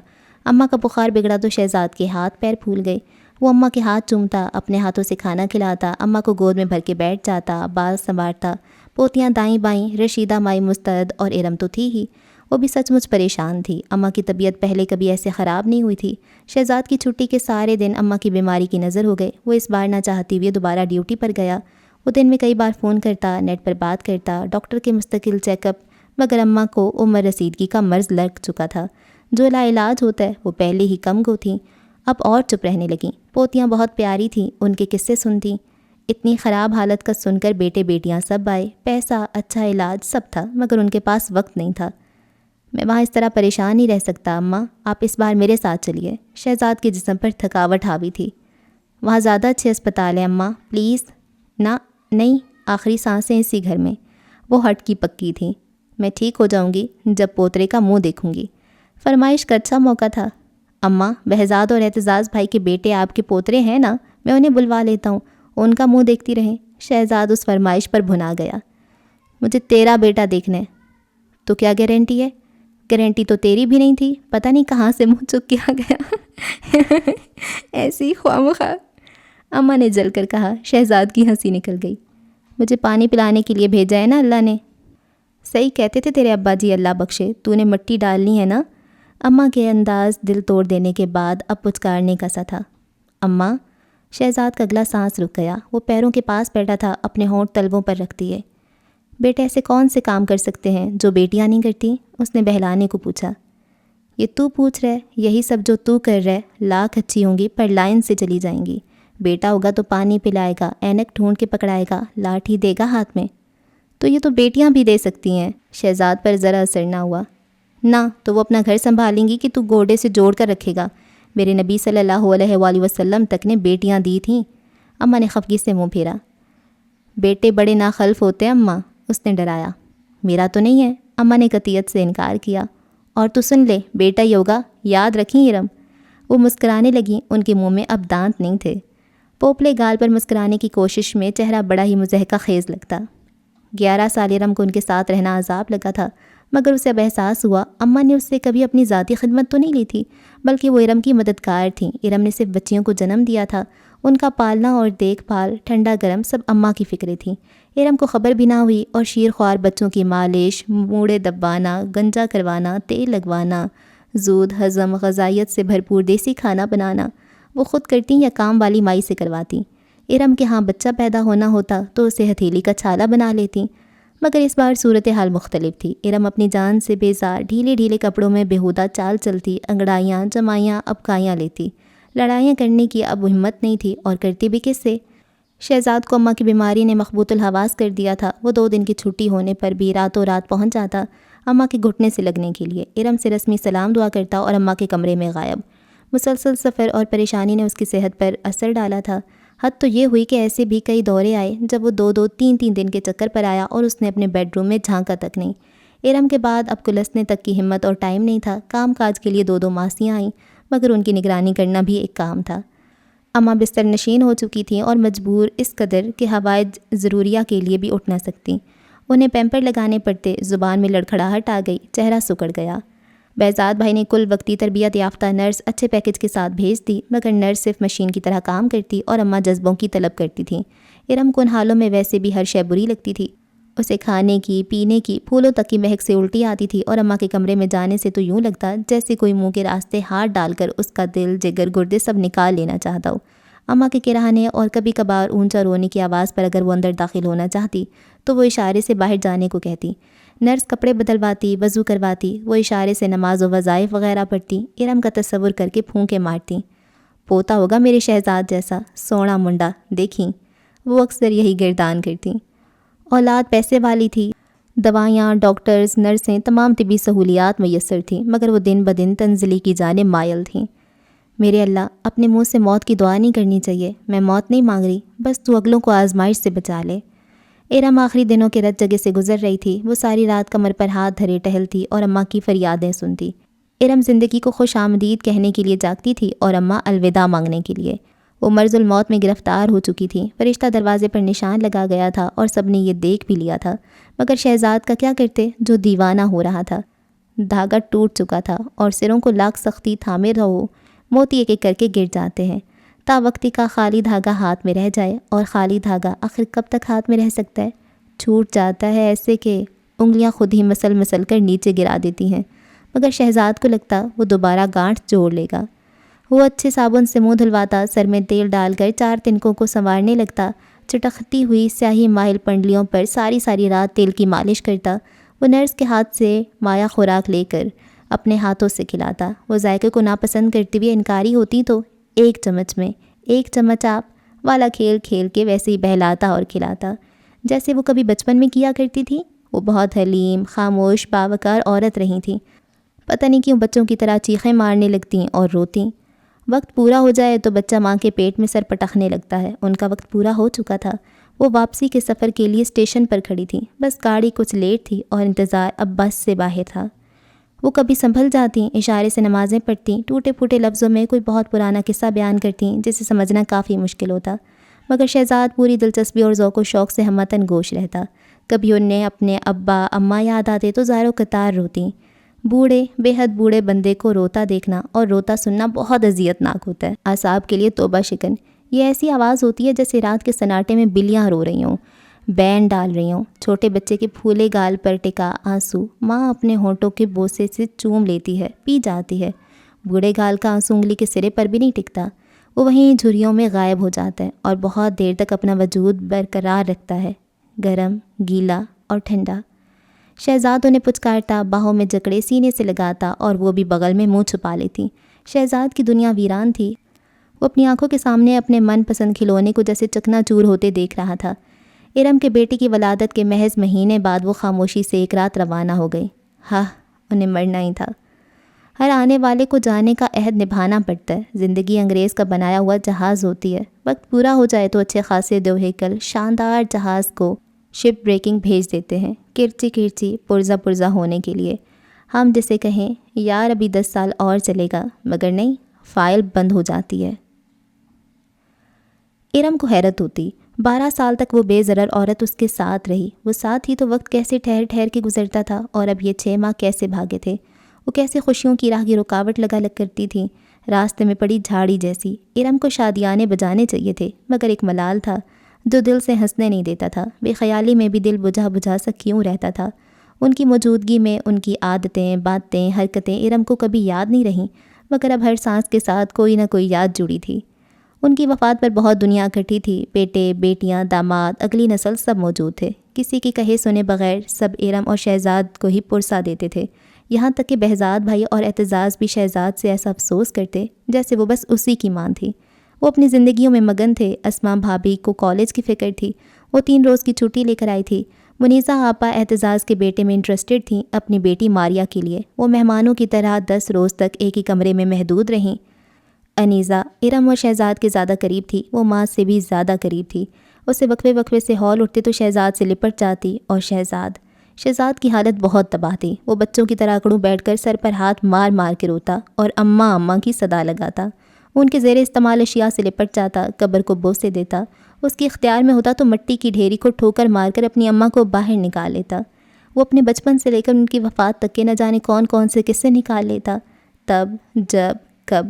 اماں کا بخار بگڑا تو شہزاد کے ہاتھ پیر پھول گئے۔ وہ اماں کے ہاتھ چومتا، اپنے ہاتھوں سے کھانا کھلاتا، اماں کو گود میں بھر کے بیٹھ جاتا، بال سنوارتا۔ پوتیاں دائیں بائیں، رشیدہ مائی مستعد اور ارم تو تھی ہی، وہ بھی سچ مچ پریشان تھی۔ اماں کی طبیعت پہلے کبھی ایسے خراب نہیں ہوئی تھی۔ شہزاد کی چھٹی کے سارے دن اماں کی بیماری کی نظر ہو گئے۔ وہ اس بار نہ چاہتی ہوئے دوبارہ ڈیوٹی پر گیا۔ وہ دن میں کئی بار فون کرتا، نیٹ پر بات کرتا، ڈاکٹر کے مستقل چیک اپ، مگر اماں کو عمر رسیدگی کا مرض لگ چکا تھا۔ جو لا علاج ہوتا ہے وہ پہلے ہی کم گو تھیں، اب اور چپ رہنے لگیں۔ پوتیاں بہت پیاری تھیں، ان کے قصے سنتیں۔ اتنی خراب حالت کا سن کر بیٹے بیٹیاں سب آئے، پیسہ، اچھا علاج سب تھا، مگر ان کے پاس وقت نہیں تھا۔ میں وہاں اس طرح پریشان نہیں رہ سکتا اماں، آپ اس بار میرے ساتھ چلیے۔ شہزاد کے جسم پر تھکاوٹ حاوی تھی۔ وہاں زیادہ اچھے اسپتال ہیں اماں، پلیز۔ نہ نہیں، آخری سانسیں اسی گھر میں۔ وہ ہٹ کی پکی تھیں۔ میں ٹھیک ہو جاؤں گی جب پوترے کا منہ دیکھوں گی۔ فرمائش کا اچھا موقع تھا۔ اماں، بہزاد اور اعتزاز بھائی کے بیٹے آپ کے پوترے ہیں نا، میں انہیں بلوا لیتا ہوں، ان کا منہ دیکھتی رہیں۔ شہزاد اس فرمائش پر بھنا گیا۔ مجھے تیرا بیٹا دیکھنا ہے۔ تو کیا گارنٹی ہے؟ گارنٹی تو تیری بھی نہیں تھی، پتہ نہیں کہاں سے منہ چک کے آ گیا۔ ایسی خواہ مخواہ، اماں نے جل کر کہا۔ شہزاد کی ہنسی نکل گئی۔ مجھے پانی پلانے کے لیے بھیجا ہے نا اللہ نے۔ صحیح کہتے تھے تیرے ابا جی، اللہ بخشے، تو نے مٹی ڈالنی ہے نا۔ اماں کے انداز دل توڑ دینے کے بعد اب پچکارنے کا سا تھا۔ اماں، شہزاد کا اگلا سانس رک گیا۔ وہ پیروں کے پاس بیٹھا تھا، اپنے ہونٹ تلووں پر رکھ دیے۔ بیٹے ایسے کون سے کام کر سکتے ہیں جو بیٹیاں نہیں کرتی؟ اس نے بہلانے کو پوچھا۔ یہ تو پوچھ رہے، یہی سب جو تو کر رہے، لاکھ اچھی ہوں گی پر لائن سے چلی جائیں گی۔ بیٹا ہوگا تو پانی پلائے گا، اینک ڈھونڈ کے پکڑائے گا، لاٹھی دے گا ہاتھ میں۔ تو یہ تو بیٹیاں بھی دے سکتی ہیں۔ شہزاد پر ذرا اثر نہ ہوا۔ نہ تو وہ اپنا گھر سنبھالیں گی کہ تو گوڑے سے جوڑ کر رکھے گا؟ میرے نبی صلی اللہ علیہ وآلہ وسلم تک نے بیٹیاں دی تھیں۔ اماں نے خفگی سے منہ پھیرا۔ بیٹے بڑے ناخلف ہوتے ہیں اماں، اس نے ڈرایا۔ میرا تو نہیں ہے، اماں نے قطعیت سے انکار کیا۔ اور تو سن لے، بیٹا ہی ہوگا، یاد رکھیں ارم۔ وہ مسکرانے لگیں، ان کے منہ میں اب دانت نہیں تھے۔ پوپلے گال پر مسکرانے کی کوشش میں چہرہ بڑا ہی مضحکہ خیز لگتا۔ 11 سال ارم کو ان کے ساتھ رہنا عذاب لگا تھا، مگر اسے اب احساس ہوا اماں نے اس سے کبھی اپنی ذاتی خدمت تو نہیں لی تھی، بلکہ وہ ارم کی مددگار تھیں۔ ارم نے صرف بچیوں کو جنم دیا تھا، ان کا پالنا اور دیکھ بھال، ٹھنڈا گرم سب اماں کی فکریں تھیں۔ ارم کو خبر بھی نہ ہوئی، اور شیر خوار بچوں کی مالش، موڑے دبانا، گنجا کروانا، تیل لگوانا، زود ہضم، غذائیت سے بھرپور دیسی کھانا بنانا، وہ خود کرتی یا کام والی مائی سے کرواتی۔ ارم کے ہاں بچہ پیدا ہونا ہوتا تو اسے ہتھیلی کا چھالا بنا لیتی، مگر اس بار صورتحال مختلف تھی۔ ارم اپنی جان سے بیزار ڈھیلے ڈھیلے کپڑوں میں بےہودہ چال چلتی، انگڑائیاں جمائیاں ابکائیاں لیتی۔ لڑائیاں کرنے کی اب ہمت نہیں تھی، اور کرتی بھی کس سے؟ شہزاد کو اماں کی بیماری نے مخبوط الحواس کر دیا تھا۔ وہ 2 دن کی چھٹی ہونے پر بھی راتوں رات پہنچ جاتا اماں کے گھٹنے سے لگنے کے لیے۔ ارم سے رسمی سلام دعا کرتا اور اماں کے کمرے میں غائب۔ مسلسل سفر اور پریشانی نے اس کی صحت پر اثر ڈالا تھا۔ حد تو یہ ہوئی کہ ایسے بھی کئی دورے آئے جب وہ 2-2 3-3 دن کے چکر پر آیا اور اس نے اپنے بیڈ روم میں جھانکا تک نہیں۔ ارم کے بعد اب کلسنے تک کی ہمت اور ٹائم نہیں تھا۔ کام کاج کے لیے 2 ماسیاں آئیں، مگر ان کی نگرانی کرنا بھی ایک کام تھا۔ اماں بستر نشین ہو چکی تھیں اور مجبور اس قدر کہ حوائج ضروریہ کے لیے بھی اٹھ نہ سکتیں۔ انہیں پیمپر لگانے پڑتے، زبان میں لڑکھڑاہٹ آ گئی، چہرہ سکڑ گیا۔ بہزاد بھائی نے کل وقتی تربیت یافتہ نرس اچھے پیکج کے ساتھ بھیج دی، مگر نرس صرف مشین کی طرح کام کرتی اور اماں جذبوں کی طلب کرتی تھیں۔ ارم کو ان حالوں میں ویسے بھی ہر شے بری لگتی تھی۔ اسے کھانے کی، پینے کی، پھولوں تک کی مہک سے الٹی آتی تھی، اور اماں کے کمرے میں جانے سے تو یوں لگتا جیسے کوئی منہ کے راستے ہاتھ ڈال کر اس کا دل، جگر، گردے سب نکال لینا چاہتا ہو۔ اماں کے کراہنے اور کبھی کبھار اونچا رونے کی آواز پر اگر وہ اندر داخل ہونا چاہتی تو وہ اشارے سے باہر جانے کو کہتی۔ نرس کپڑے بدلواتی، وضو کرواتی، وہ اشارے سے نماز و وظائف وغیرہ پڑھتی۔ ارم کا تصور کر کے پھونکے مارتی۔ پوتا ہوگا میرے شہزاد جیسا، سونا منڈا، دیکھیں۔ وہ اکثر یہی گردان کرتی۔ اولاد پیسے والی تھی، دوائیاں، ڈاکٹرز، نرسیں، تمام طبی سہولیات میسر تھیں، مگر وہ دن بدن تنزلی کی جانب مائل تھیں۔ میرے اللہ، اپنے منہ سے موت کی دعا نہیں کرنی چاہیے، میں موت نہیں مانگ رہی، بس تو اگلوں کو آزمائش سے بچا لے۔ ارم آخری دنوں کے رت جگہ سے گزر رہی تھی۔ وہ ساری رات کمر پر ہاتھ دھرے ٹہلتی اور اماں کی فریادیں سنتی۔ ارم زندگی کو خوش آمدید کہنے کے لیے جاگتی تھی اور اماں الوداع مانگنے کے لیے۔ وہ مرض الموت میں گرفتار ہو چکی تھی۔ فرشتہ دروازے پر نشان لگا گیا تھا اور سب نے یہ دیکھ بھی لیا تھا، مگر شہزاد کا کیا کرتے جو دیوانہ ہو رہا تھا۔ دھاگا ٹوٹ چکا تھا اور سروں کو لاکھ سختی تھامے رہو، موتی ایک ایک کر کے گر جاتے ہیں۔ تا وقتی کا خالی دھاگا ہاتھ میں رہ جائے، اور خالی دھاگا آخر کب تک ہاتھ میں رہ سکتا ہے؟ چھوٹ جاتا ہے ایسے کہ انگلیاں خود ہی مسل مسل کر نیچے گرا دیتی ہیں، مگر شہزاد کو لگتا وہ دوبارہ گانٹھ جوڑ لے گا۔ وہ اچھے صابن سے منہ دھلواتا، سر میں تیل ڈال کر 4 تنکوں کو سنوارنے لگتا، چٹکتی ہوئی سیاہی مائل پنڈلیوں پر ساری رات تیل کی مالش کرتا۔ وہ نرس کے ہاتھ سے مایا خوراک لے کر اپنے ہاتھوں سے کھلاتا۔ وہ ذائقے کو ناپسند کرتے ہوئے انکاری ہوتی تو 1 چمچ میں 1 چمچ آپ والا کھیل کھیل کے ویسے ہی بہلاتا اور کھلاتا جیسے وہ کبھی بچپن میں کیا کرتی تھی۔ وہ بہت حلیم، خاموش، باوقار عورت رہی تھیں۔ پتہ نہیں کیوں بچوں کی طرح چیخیں مارنے لگتیں اور روتیں۔ وقت پورا ہو جائے تو بچہ ماں کے پیٹ میں سر پٹکنے لگتا ہے۔ ان کا وقت پورا ہو چکا تھا۔ وہ واپسی کے سفر کے لیے اسٹیشن پر کھڑی تھیں، بس گاڑی کچھ لیٹ تھی اور انتظار اب بس سے باہر تھا۔ وہ کبھی سنبھل جاتیں، اشارے سے نمازیں پڑھتیں، ٹوٹے پھوٹے لفظوں میں کوئی بہت پرانا قصہ بیان کرتیں جسے سمجھنا کافی مشکل ہوتا، مگر شہزاد پوری دلچسپی اور ذوق و شوق سے ہم وطن گوش رہتا۔ کبھی انہیں اپنے ابا اماں یاد آتے تو زاروں قطار روتیں۔ بوڑھے، بے حد بوڑھے بندے کو روتا دیکھنا اور روتا سننا بہت اذیت ناک ہوتا ہے۔ اعصاب کے لیے توبہ شکن۔ یہ ایسی آواز ہوتی ہے جیسے رات کے سناٹے میں بلیاں رو رہی ہوں، بین ڈال رہی ہوں۔ چھوٹے بچے کے پھولے گال پر ٹکا آنسو ماں اپنے ہونٹوں کے بوسے سے چوم لیتی ہے، پی جاتی ہے۔ بوڑھے گال کا آنسو انگلی کے سرے پر بھی نہیں ٹکتا، وہ وہیں جھریوں میں غائب ہو جاتا ہے اور بہت دیر تک اپنا وجود برقرار رکھتا ہے، گرم، گیلا اور ٹھنڈا۔ شہزاد انہیں پچکارتا، باہوں میں جکڑے سینے سے لگاتا اور وہ بھی بغل میں منہ چھپا لیتی۔ شہزاد کی دنیا ویران تھی۔ وہ اپنی آنکھوں کے سامنے اپنے من پسند کھلونے کو جیسے چکنا چور ہوتے دیکھ رہا تھا۔ ارم کے بیٹے کی ولادت کے محض مہینے بعد وہ خاموشی سے ایک رات روانہ ہو گئی۔ انہیں مرنا ہی تھا۔ ہر آنے والے کو جانے کا عہد نبھانا پڑتا ہے۔ زندگی انگریز کا بنایا ہوا جہاز ہوتی ہے۔ وقت پورا ہو جائے تو اچھے خاصے دوہیکل شاندار جہاز کو شپ بریکنگ بھیج دیتے ہیں، کرچی کرچی پرزا ہونے کے لیے۔ ہم جسے کہیں یار ابھی 10 سال اور چلے گا، مگر نہیں، فائل بند ہو جاتی ہے۔ ارم کو حیرت ہوتی، 12 سال تک وہ بے ضرر عورت اس کے ساتھ رہی۔ وہ ساتھ ہی تو وقت کیسے ٹھہر ٹھہر کے گزرتا تھا، اور اب یہ 6 ماہ کیسے بھاگے تھے۔ وہ کیسے خوشیوں کی راہ کی رکاوٹ لگ کرتی تھی، راستے میں پڑی جھاڑی جیسی۔ ارم کو شادیانے بجانے چاہیے تھے، مگر ایک ملال تھا جو دل سے ہنسنے نہیں دیتا تھا۔ بے خیالی میں بھی دل بجھا سا کیوں رہتا تھا۔ ان کی موجودگی میں ان کی عادتیں، باتیں، حرکتیں ارم کو کبھی یاد نہیں رہیں، مگر اب ہر سانس کے ساتھ کوئی نہ کوئی یاد جڑی تھی۔ ان کی وفات پر بہت دنیا اکٹھی تھی، بیٹے، بیٹیاں، داماد، اگلی نسل سب موجود تھے۔ کسی کی کہے سنے بغیر سب ارم اور شہزاد کو ہی پرسا دیتے تھے، یہاں تک کہ بہزاد بھائی اور اعتزاز بھی شہزاد سے ایسا افسوس کرتے جیسے وہ بس اسی کی ماں تھی۔ وہ اپنی زندگیوں میں مگن تھے۔ اسماء بھابھی کو کالج کی فکر تھی، وہ 3 روز کی چھٹی لے کر آئی تھی۔ منیزہ آپا اعتزاز کے بیٹے میں انٹرسٹڈ تھیں، اپنی بیٹی ماریا کے لیے۔ وہ مہمانوں کی طرح 10 روز تک ایک ہی کمرے میں محدود رہیں۔ انیزہ ارم اور شہزاد کے زیادہ قریب تھی، وہ ماں سے بھی زیادہ قریب تھی۔ اسے وقفے سے ہال اٹھتے تو شہزاد سے لپٹ جاتی، اور شہزاد کی حالت بہت تباہ تھی۔ وہ بچوں کی طرح اکڑوں بیٹھ کر سر پر ہاتھ مار مار کے روتا اور اماں اماں کی صدا لگاتا۔ ان کے زیر استعمال اشیاء سے لپٹ جاتا، قبر کو بوسے دیتا۔ اس کے اختیار میں ہوتا تو مٹی کی ڈھیری کو ٹھوکر مار کر اپنی اماں کو باہر نکال لیتا۔ وہ اپنے بچپن سے لے کر ان کی وفات تک کے نہ جانے کون سے قصے نکال لیتا۔ تب، جب، کب،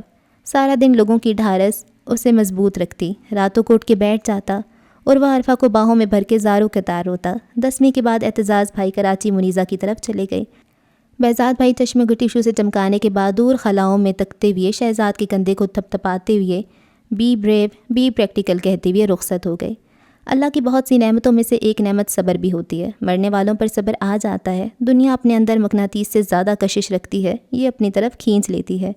سارا دن لوگوں کی ڈھارس اسے مضبوط رکھتی۔ راتوں کو اٹھ کے بیٹھ جاتا اور وہ عرفہ کو باہوں میں بھر کے زاروں قطار روتا۔ 10ویں کے بعد اعتزاز بھائی کراچی منیزہ کی طرف چلے گئے۔ بہزاد بھائی چشمے گٹیشو سے چمکانے کے بعد دور خلاؤں میں تکتے ہوئے شہزاد کے کندھے کو تھپتھپاتے ہوئے بی بریو، بی پریکٹیکل کہتے ہوئے رخصت ہو گئے۔ اللہ کی بہت سی نعمتوں میں سے ایک نعمت صبر بھی ہوتی ہے۔ مرنے والوں پر صبر آ جاتا ہے۔ دنیا اپنے اندر مقناطیس سے زیادہ کشش رکھتی ہے، یہ اپنی طرف کھینچ لیتی ہے۔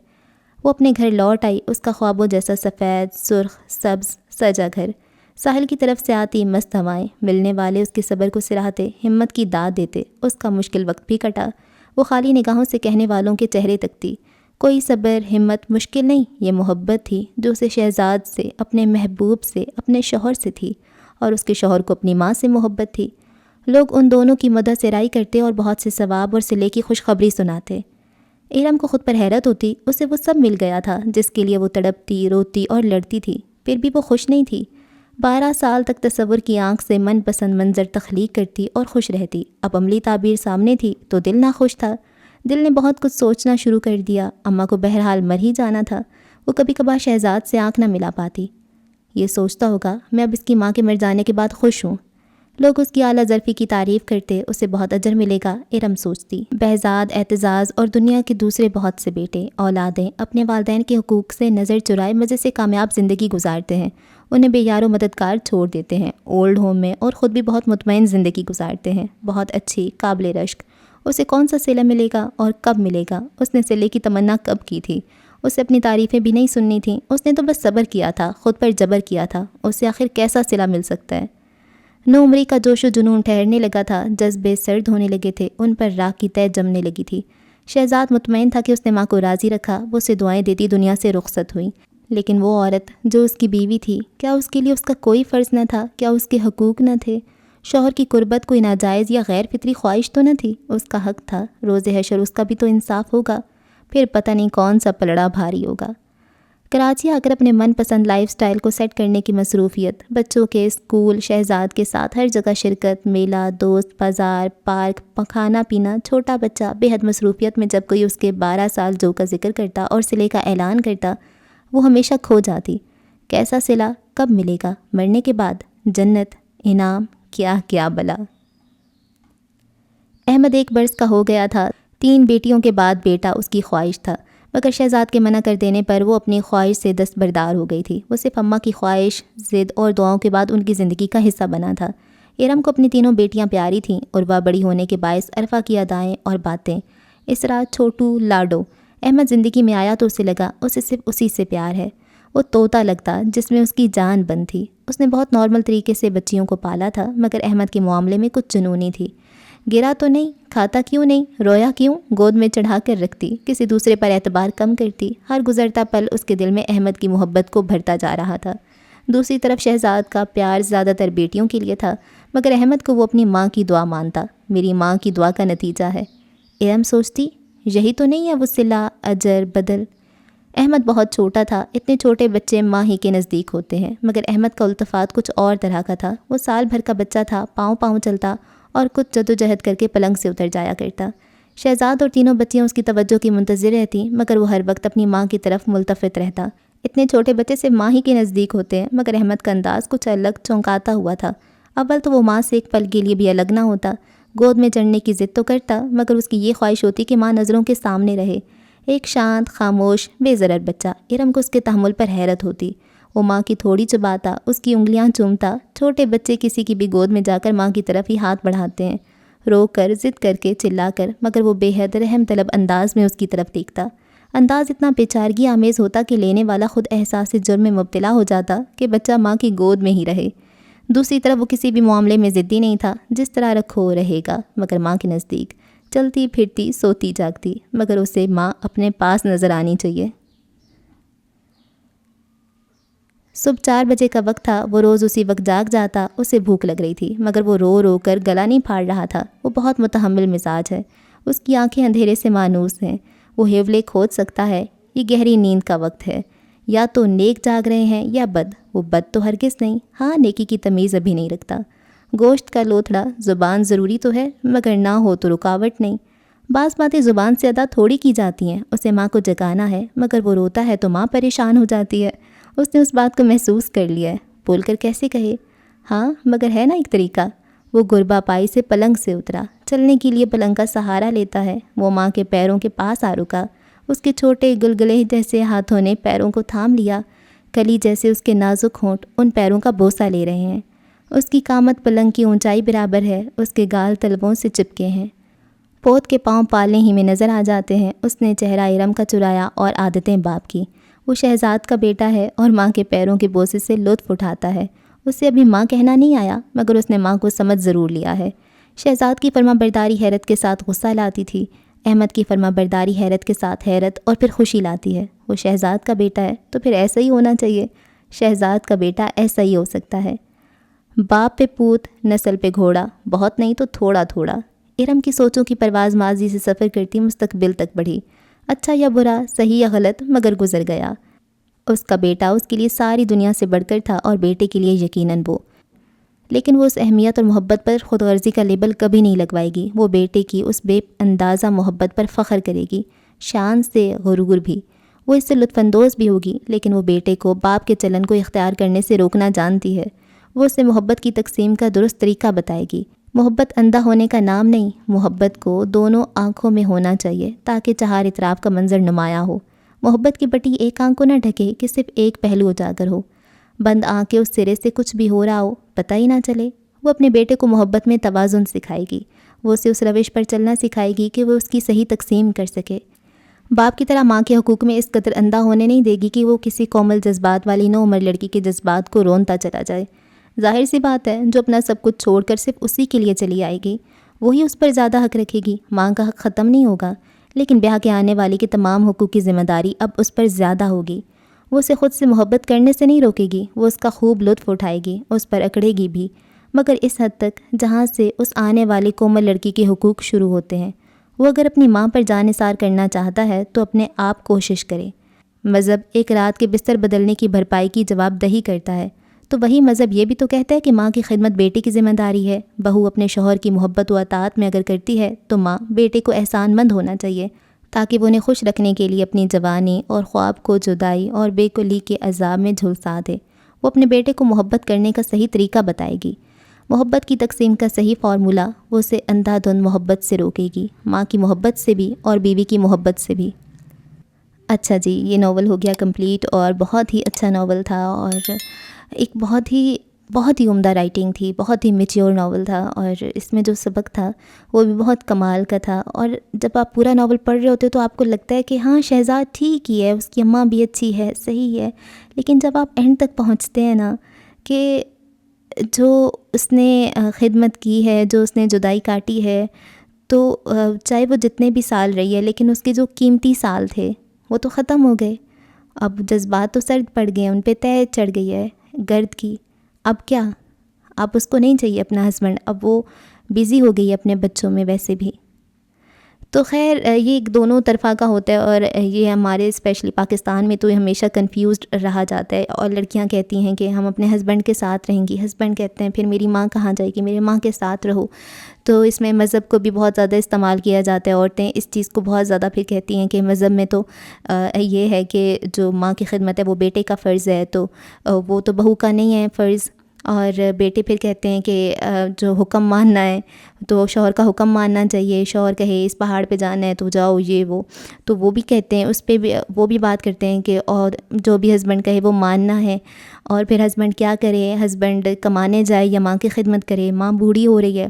وہ اپنے گھر لوٹ آئی، اس کا خوابوں جیسا سفید، سرخ، سبز سجا گھر۔ ساحل کی طرف سے آتی مست ہوائیں، ملنے والے اس کے صبر کو سراہتے، ہمت کی داد دیتے۔ اس کا مشکل وقت بھی کٹا۔ وہ خالی نگاہوں سے کہنے والوں کے چہرے تکتی۔ کوئی صبر، ہمت مشکل نہیں، یہ محبت تھی جو اسے شہزاد سے، اپنے محبوب سے، اپنے شوہر سے تھی، اور اس کے شوہر کو اپنی ماں سے محبت تھی۔ لوگ ان دونوں کی مدح سرائی کرتے اور بہت سے ثواب اور صلے کی خوشخبری سناتے۔ ارم کو خود پر حیرت ہوتی، اسے وہ سب مل گیا تھا جس کے لیے وہ تڑپتی، روتی اور لڑتی تھی۔ پھر بھی وہ خوش نہیں تھی۔ 12 سال تک تصور کی آنکھ سے من پسند منظر تخلیق کرتی اور خوش رہتی، اب عملی تعبیر سامنے تھی تو دل ناخوش تھا۔ دل نے بہت کچھ سوچنا شروع کر دیا۔ اماں کو بہرحال مر ہی جانا تھا۔ وہ کبھی کبھار شہزاد سے آنکھ نہ ملا پاتی۔ یہ سوچتا ہوگا میں اب اس کی ماں کے مر جانے کے بعد خوش ہوں، لوگ اس کی اعلیٰ ظرفی کی تعریف کرتے، اسے بہت اجر ملے گا۔ ارم سوچتی، بہزاد، اعتزاز اور دنیا کے دوسرے بہت سے بیٹے اولادیں اپنے والدین کے حقوق سے نظر چرائے مزے سے کامیاب زندگی گزارتے ہیں، انہیں بے یار و مددگار چھوڑ دیتے ہیں اولڈ ہوم میں، اور خود بھی بہت مطمئن زندگی گزارتے ہیں، بہت اچھی، قابل رشک۔ اسے کون سا صلہ ملے گا اور کب ملے گا؟ اس نے صلے کی تمنا کب کی تھی؟ اسے اپنی تعریفیں بھی نہیں سننی تھیں، اس نے تو بس صبر کیا تھا، خود پر جبر کیا تھا۔ اسے آخر کیسا صلہ مل سکتا ہے؟ نو عمری کا جوش و جنون ٹھہرنے لگا تھا، جذبے سرد ہونے لگے تھے، ان پر راکھ کی تہ جمنے لگی تھی۔ شہزاد مطمئن تھا کہ اس نے ماں کو راضی رکھا، وہ اسے دعائیں دیتی دنیا سے رخصت ہوئی، لیکن وہ عورت جو اس کی بیوی تھی، کیا اس کے لیے اس کا کوئی فرض نہ تھا؟ کیا اس کے حقوق نہ تھے؟ شوہر کی قربت کوئی ناجائز یا غیر فطری خواہش تو نہ تھی؟ اس کا حق تھا، روز حشر اس کا بھی تو انصاف ہوگا، پھر پتہ نہیں کون سا پلڑا بھاری ہوگا۔ کراچی آ کر اپنے من پسند لائف سٹائل کو سیٹ کرنے کی مصروفیت، بچوں کے اسکول، شہزاد کے ساتھ ہر جگہ شرکت، میلہ، دوست، بازار، پارک، کھانا پینا، چھوٹا بچہ، بے حد مصروفیت میں جب کوئی اس کے 12 سال جو کا ذکر کرتا اور صلے کا اعلان کرتا، وہ ہمیشہ کھو جاتی۔ کیسا صلہ؟ کب ملے گا؟ مرنے کے بعد؟ جنت؟ انعام؟ کیا کیا بلا۔ احمد 1 برس کا ہو گیا تھا، 3 بیٹیوں کے بعد بیٹا اس کی خواہش تھا، مگر شہزاد کے منع کر دینے پر وہ اپنی خواہش سے دستبردار ہو گئی تھی۔ وہ صرف اماں کی خواہش، ضد اور دعاؤں کے بعد ان کی زندگی کا حصہ بنا تھا۔ ارم کو اپنی تینوں بیٹیاں پیاری تھیں، اور وہ بڑی ہونے کے باعث عرفہ کی ادائیں اور باتیں، اسرا، چھوٹو، لاڈو۔ احمد زندگی میں آیا تو اسے لگا اسے صرف اسی سے پیار ہے۔ وہ طوطا لگتا جس میں اس کی جان بند تھی۔ اس نے بہت نارمل طریقے سے بچیوں کو پالا تھا، مگر احمد کے معاملے میں کچھ جنونی تھی۔ گرا تو نہیں، کھاتا کیوں نہیں، رویا کیوں، گود میں چڑھا کر رکھتی، کسی دوسرے پر اعتبار کم کرتی۔ ہر گزرتا پل اس کے دل میں احمد کی محبت کو بھرتا جا رہا تھا۔ دوسری طرف شہزاد کا پیار زیادہ تر بیٹیوں کے لیے تھا، مگر احمد کو وہ اپنی ماں کی دعا مانتا۔ میری ماں کی دعا کا نتیجہ ہے۔ ارم سوچتی، یہی تو نہیں ہے وہ صلہ، اجر، بدل۔ احمد بہت چھوٹا تھا، اتنے چھوٹے بچے ماں ہی کے نزدیک ہوتے ہیں، مگر احمد کا التفات کچھ اور طرح کا تھا۔ وہ سال بھر کا بچہ تھا، پاؤں پاؤں چلتا اور کچھ جدوجہد کر کے پلنگ سے اتر جایا کرتا۔ شہزاد اور تینوں بچیاں اس کی توجہ کی منتظر رہتی، مگر وہ ہر وقت اپنی ماں کی طرف ملتفت رہتا۔ اتنے چھوٹے بچے سے ماں ہی کے نزدیک ہوتے ہیں، مگر احمد کا انداز کچھ الگ، چونکاتا ہوا تھا۔ اول تو وہ ماں سے ایک پل کے لیے بھی الگ نہ ہوتا، گود میں چڑھنے کی ضد تو کرتا، مگر اس کی یہ خواہش ہوتی کہ ماں نظروں کے سامنے رہے۔ ایک شانت، خاموش، بے ضرر بچہ۔ ارم کو اس کے تحمل پر حیرت ہوتی۔ وہ ماں کی تھوڑی چباتا، اس کی انگلیاں چومتا۔ چھوٹے بچے کسی کی بھی گود میں جا کر ماں کی طرف ہی ہاتھ بڑھاتے ہیں، رو کر، ضد کر کے، چلا کر، مگر وہ بے حد رحم طلب انداز میں اس کی طرف دیکھتا۔ انداز اتنا پیچارگی آمیز ہوتا کہ لینے والا خود احساس جرم میں مبتلا ہو جاتا کہ بچہ ماں کی گود میں ہی رہے۔ دوسری طرف وہ کسی بھی معاملے میں ضدی نہیں تھا، جس طرح رکھو رہے گا، مگر ماں کے نزدیک۔ چلتی پھرتی، سوتی جاگتی، مگر اسے ماں اپنے پاس نظر آنی چاہیے۔ صبح 4 بجے کا وقت تھا، وہ روز اسی وقت جاگ جاتا۔ اسے بھوک لگ رہی تھی، مگر وہ رو رو کر گلا نہیں پھاڑ رہا تھا۔ وہ بہت متحمل مزاج ہے، اس کی آنکھیں اندھیرے سے مانوس ہیں، وہ ہیولے کھود سکتا ہے۔ یہ گہری نیند کا وقت ہے، یا تو نیک جاگ رہے ہیں یا بد۔ وہ بد تو ہرگز نہیں، ہاں نیکی کی تمیز ابھی نہیں رکھتا۔ گوشت کا لوتھڑا، زبان ضروری تو ہے، مگر نہ ہو تو رکاوٹ نہیں۔ بعض باتیں زبان سے ادا تھوڑی کی جاتی ہیں۔ اسے ماں کو جگانا ہے، مگر وہ روتا ہے تو ماں پریشان ہو جاتی ہے۔ اس نے اس بات کو محسوس کر لیا ہے، بول کر کیسے کہے؟ ہاں مگر ہے نا ایک طریقہ۔ وہ گربا پائی سے پلنگ سے اترا، چلنے کے لیے پلنگ کا سہارا لیتا ہے۔ وہ ماں کے پیروں کے پاس آ رکا، اس کے چھوٹے گلگلے جیسے ہاتھوں نے پیروں کو تھام لیا، کلی جیسے اس کے نازک ہونٹ ان پیروں کا بوسہ لے رہے ہیں۔ اس کی قامت پلنگ کی اونچائی برابر ہے، اس کے گال تلووں سے چپکے ہیں، پوت کے پاؤں پالنے ہی میں نظر آ جاتے ہیں۔ اس نے چہرہ ارم کا چرایا اور عادتیں باپ کی۔ وہ شہزاد کا بیٹا ہے اور ماں کے پیروں کے بوسے سے لطف اٹھاتا ہے۔ اسے ابھی ماں کہنا نہیں آیا، مگر اس نے ماں کو سمجھ ضرور لیا ہے۔ شہزاد کی فرما برداری حیرت کے ساتھ غصہ لاتی تھی، احمد کی فرما برداری حیرت کے ساتھ حیرت اور پھر خوشی لاتی ہے۔ وہ شہزاد کا بیٹا ہے تو پھر ایسا ہی ہونا چاہیے، شہزاد کا بیٹا ایسا ہی ہو سکتا ہے۔ باپ پہ پوت، نسل پہ گھوڑا، بہت نہیں تو تھوڑا تھوڑا۔ ارم کی سوچوں کی پرواز ماضی سے سفر کرتی مستقبل تک بڑھی۔ اچھا یا برا، صحیح یا غلط، مگر گزر گیا۔ اس کا بیٹا اس کے لیے ساری دنیا سے بڑھ کر تھا اور بیٹے کے لیے یقیناً وہ، لیکن وہ اس اہمیت اور محبت پر خود غرضی کا لیبل کبھی نہیں لگوائے گی۔ وہ بیٹے کی اس بے اندازہ محبت پر فخر کرے گی، شان سے غرور بھی، وہ اس سے لطف اندوز بھی ہوگی، لیکن وہ بیٹے کو باپ کے چلن کو اختیار کرنے سے روکنا جانتی ہے۔ وہ اسے محبت کی تقسیم کا درست طریقہ بتائے گی۔ محبت اندھا ہونے کا نام نہیں، محبت کو دونوں آنکھوں میں ہونا چاہیے تاکہ چہار اطراف کا منظر نمایاں ہو۔ محبت کی بٹی ایک آنکھ کو نہ ڈھکے کہ صرف ایک پہلو اجاگر ہو، بند آنکھ کے اس سرے سے کچھ بھی ہو رہا ہو پتہ ہی نہ چلے۔ وہ اپنے بیٹے کو محبت میں توازن سکھائے گی، وہ اسے اس روش پر چلنا سکھائے گی کہ وہ اس کی صحیح تقسیم کر سکے۔ باپ کی طرح ماں کے حقوق میں اس قدر اندھا ہونے نہیں دے گی کہ وہ کسی کومل جذبات والی نو عمر لڑکی کے جذبات کو رونتا چلا جائے۔ ظاہر سی بات ہے، جو اپنا سب کچھ چھوڑ کر صرف اسی کے لیے چلی آئے گی وہی اس پر زیادہ حق رکھے گی۔ ماں کا حق ختم نہیں ہوگا، لیکن بیاہ کے آنے والی کے تمام حقوق کی ذمہ داری اب اس پر زیادہ ہوگی۔ وہ اسے خود سے محبت کرنے سے نہیں روکے گی، وہ اس کا خوب لطف اٹھائے گی، اس پر اکڑے گی بھی، مگر اس حد تک جہاں سے اس آنے والی کومل لڑکی کے حقوق شروع ہوتے ہیں۔ وہ اگر اپنی ماں پر جان نثار کرنا چاہتا ہے تو اپنے آپ کوشش کرے۔ مذہب ایک رات کے بستر بدلنے کی بھرپائی کی جواب دہی کرتا ہے، تو وہی مذہب یہ بھی تو کہتا ہے کہ ماں کی خدمت بیٹے کی ذمہ داری ہے۔ بہو اپنے شوہر کی محبت و اطاعت میں اگر کرتی ہے تو ماں بیٹے کو احسان مند ہونا چاہیے تاکہ وہ انہیں خوش رکھنے کے لیے اپنی جوانی اور خواب کو جدائی اور بے کلی کے عذاب میں جھلسا دے۔ وہ اپنے بیٹے کو محبت کرنے کا صحیح طریقہ بتائے گی، محبت کی تقسیم کا صحیح فارمولہ وہ اسے اندھا دھند محبت سے روکے گی، ماں کی محبت سے بھی اور بیوی کی محبت سے بھی۔ اچھا جی، یہ ناول ہو گیا کمپلیٹ، اور بہت ہی اچھا ناول تھا، اور ایک بہت ہی عمدہ رائٹنگ تھی، بہت ہی میچیور ناول تھا، اور اس میں جو سبق تھا وہ بھی بہت کمال کا تھا۔ اور جب آپ پورا ناول پڑھ رہے ہوتے تو آپ کو لگتا ہے کہ ہاں شہزاد ٹھیک ہی ہے، اس کی اماں بھی اچھی ہے، صحیح ہے، لیکن جب آپ اینڈ تک پہنچتے ہیں نا کہ جو اس نے خدمت کی ہے، جو اس نے جدائی کاٹی ہے، تو چاہے وہ جتنے بھی سال رہی ہے، لیکن اس کے جو قیمتی سال تھے وہ تو ختم ہو گئے۔ اب جذبات تو سرد پڑ گئے ہیں، ان پہ تہہ چڑھ گئی ہے گرد کی۔ اب کیا؟ اب اس کو نہیں چاہیے اپنا ہسبینڈ، اب وہ بیزی ہو گئی ہے اپنے بچوں میں ویسے بھی۔ تو خیر یہ ایک دونوں طرفہ کا ہوتا ہے، اور یہ ہمارے اسپیشلی پاکستان میں تو یہ ہمیشہ کنفیوزڈ رہا جاتا ہے، اور لڑکیاں کہتی ہیں کہ ہم اپنے ہسبینڈ کے ساتھ رہیں گی، ہسبینڈ کہتے ہیں پھر میری ماں کہاں جائے گی، میرے ماں کے ساتھ رہو۔ تو اس میں مذہب کو بھی بہت زیادہ استعمال کیا جاتا ہے، عورتیں اس چیز کو بہت زیادہ پھر کہتی ہیں کہ مذہب میں تو یہ ہے کہ جو ماں کی خدمت ہے وہ بیٹے کا فرض ہے، تو وہ تو بہو کا نہیں ہے فرض۔ اور بیٹے پھر کہتے ہیں کہ جو حکم ماننا ہے تو شوہر کا حکم ماننا چاہیے، شوہر کہے اس پہاڑ پہ جانا ہے تو جاؤ، یہ وہ، تو وہ بھی کہتے ہیں، اس پہ بھی وہ بھی بات کرتے ہیں کہ اور جو بھی ہسبینڈ کہے وہ ماننا ہے۔ اور پھر ہسبینڈ کیا کرے، ہسبینڈ کمانے جائے یا ماں کی خدمت کرے، ماں بوڑھی ہو رہی ہے۔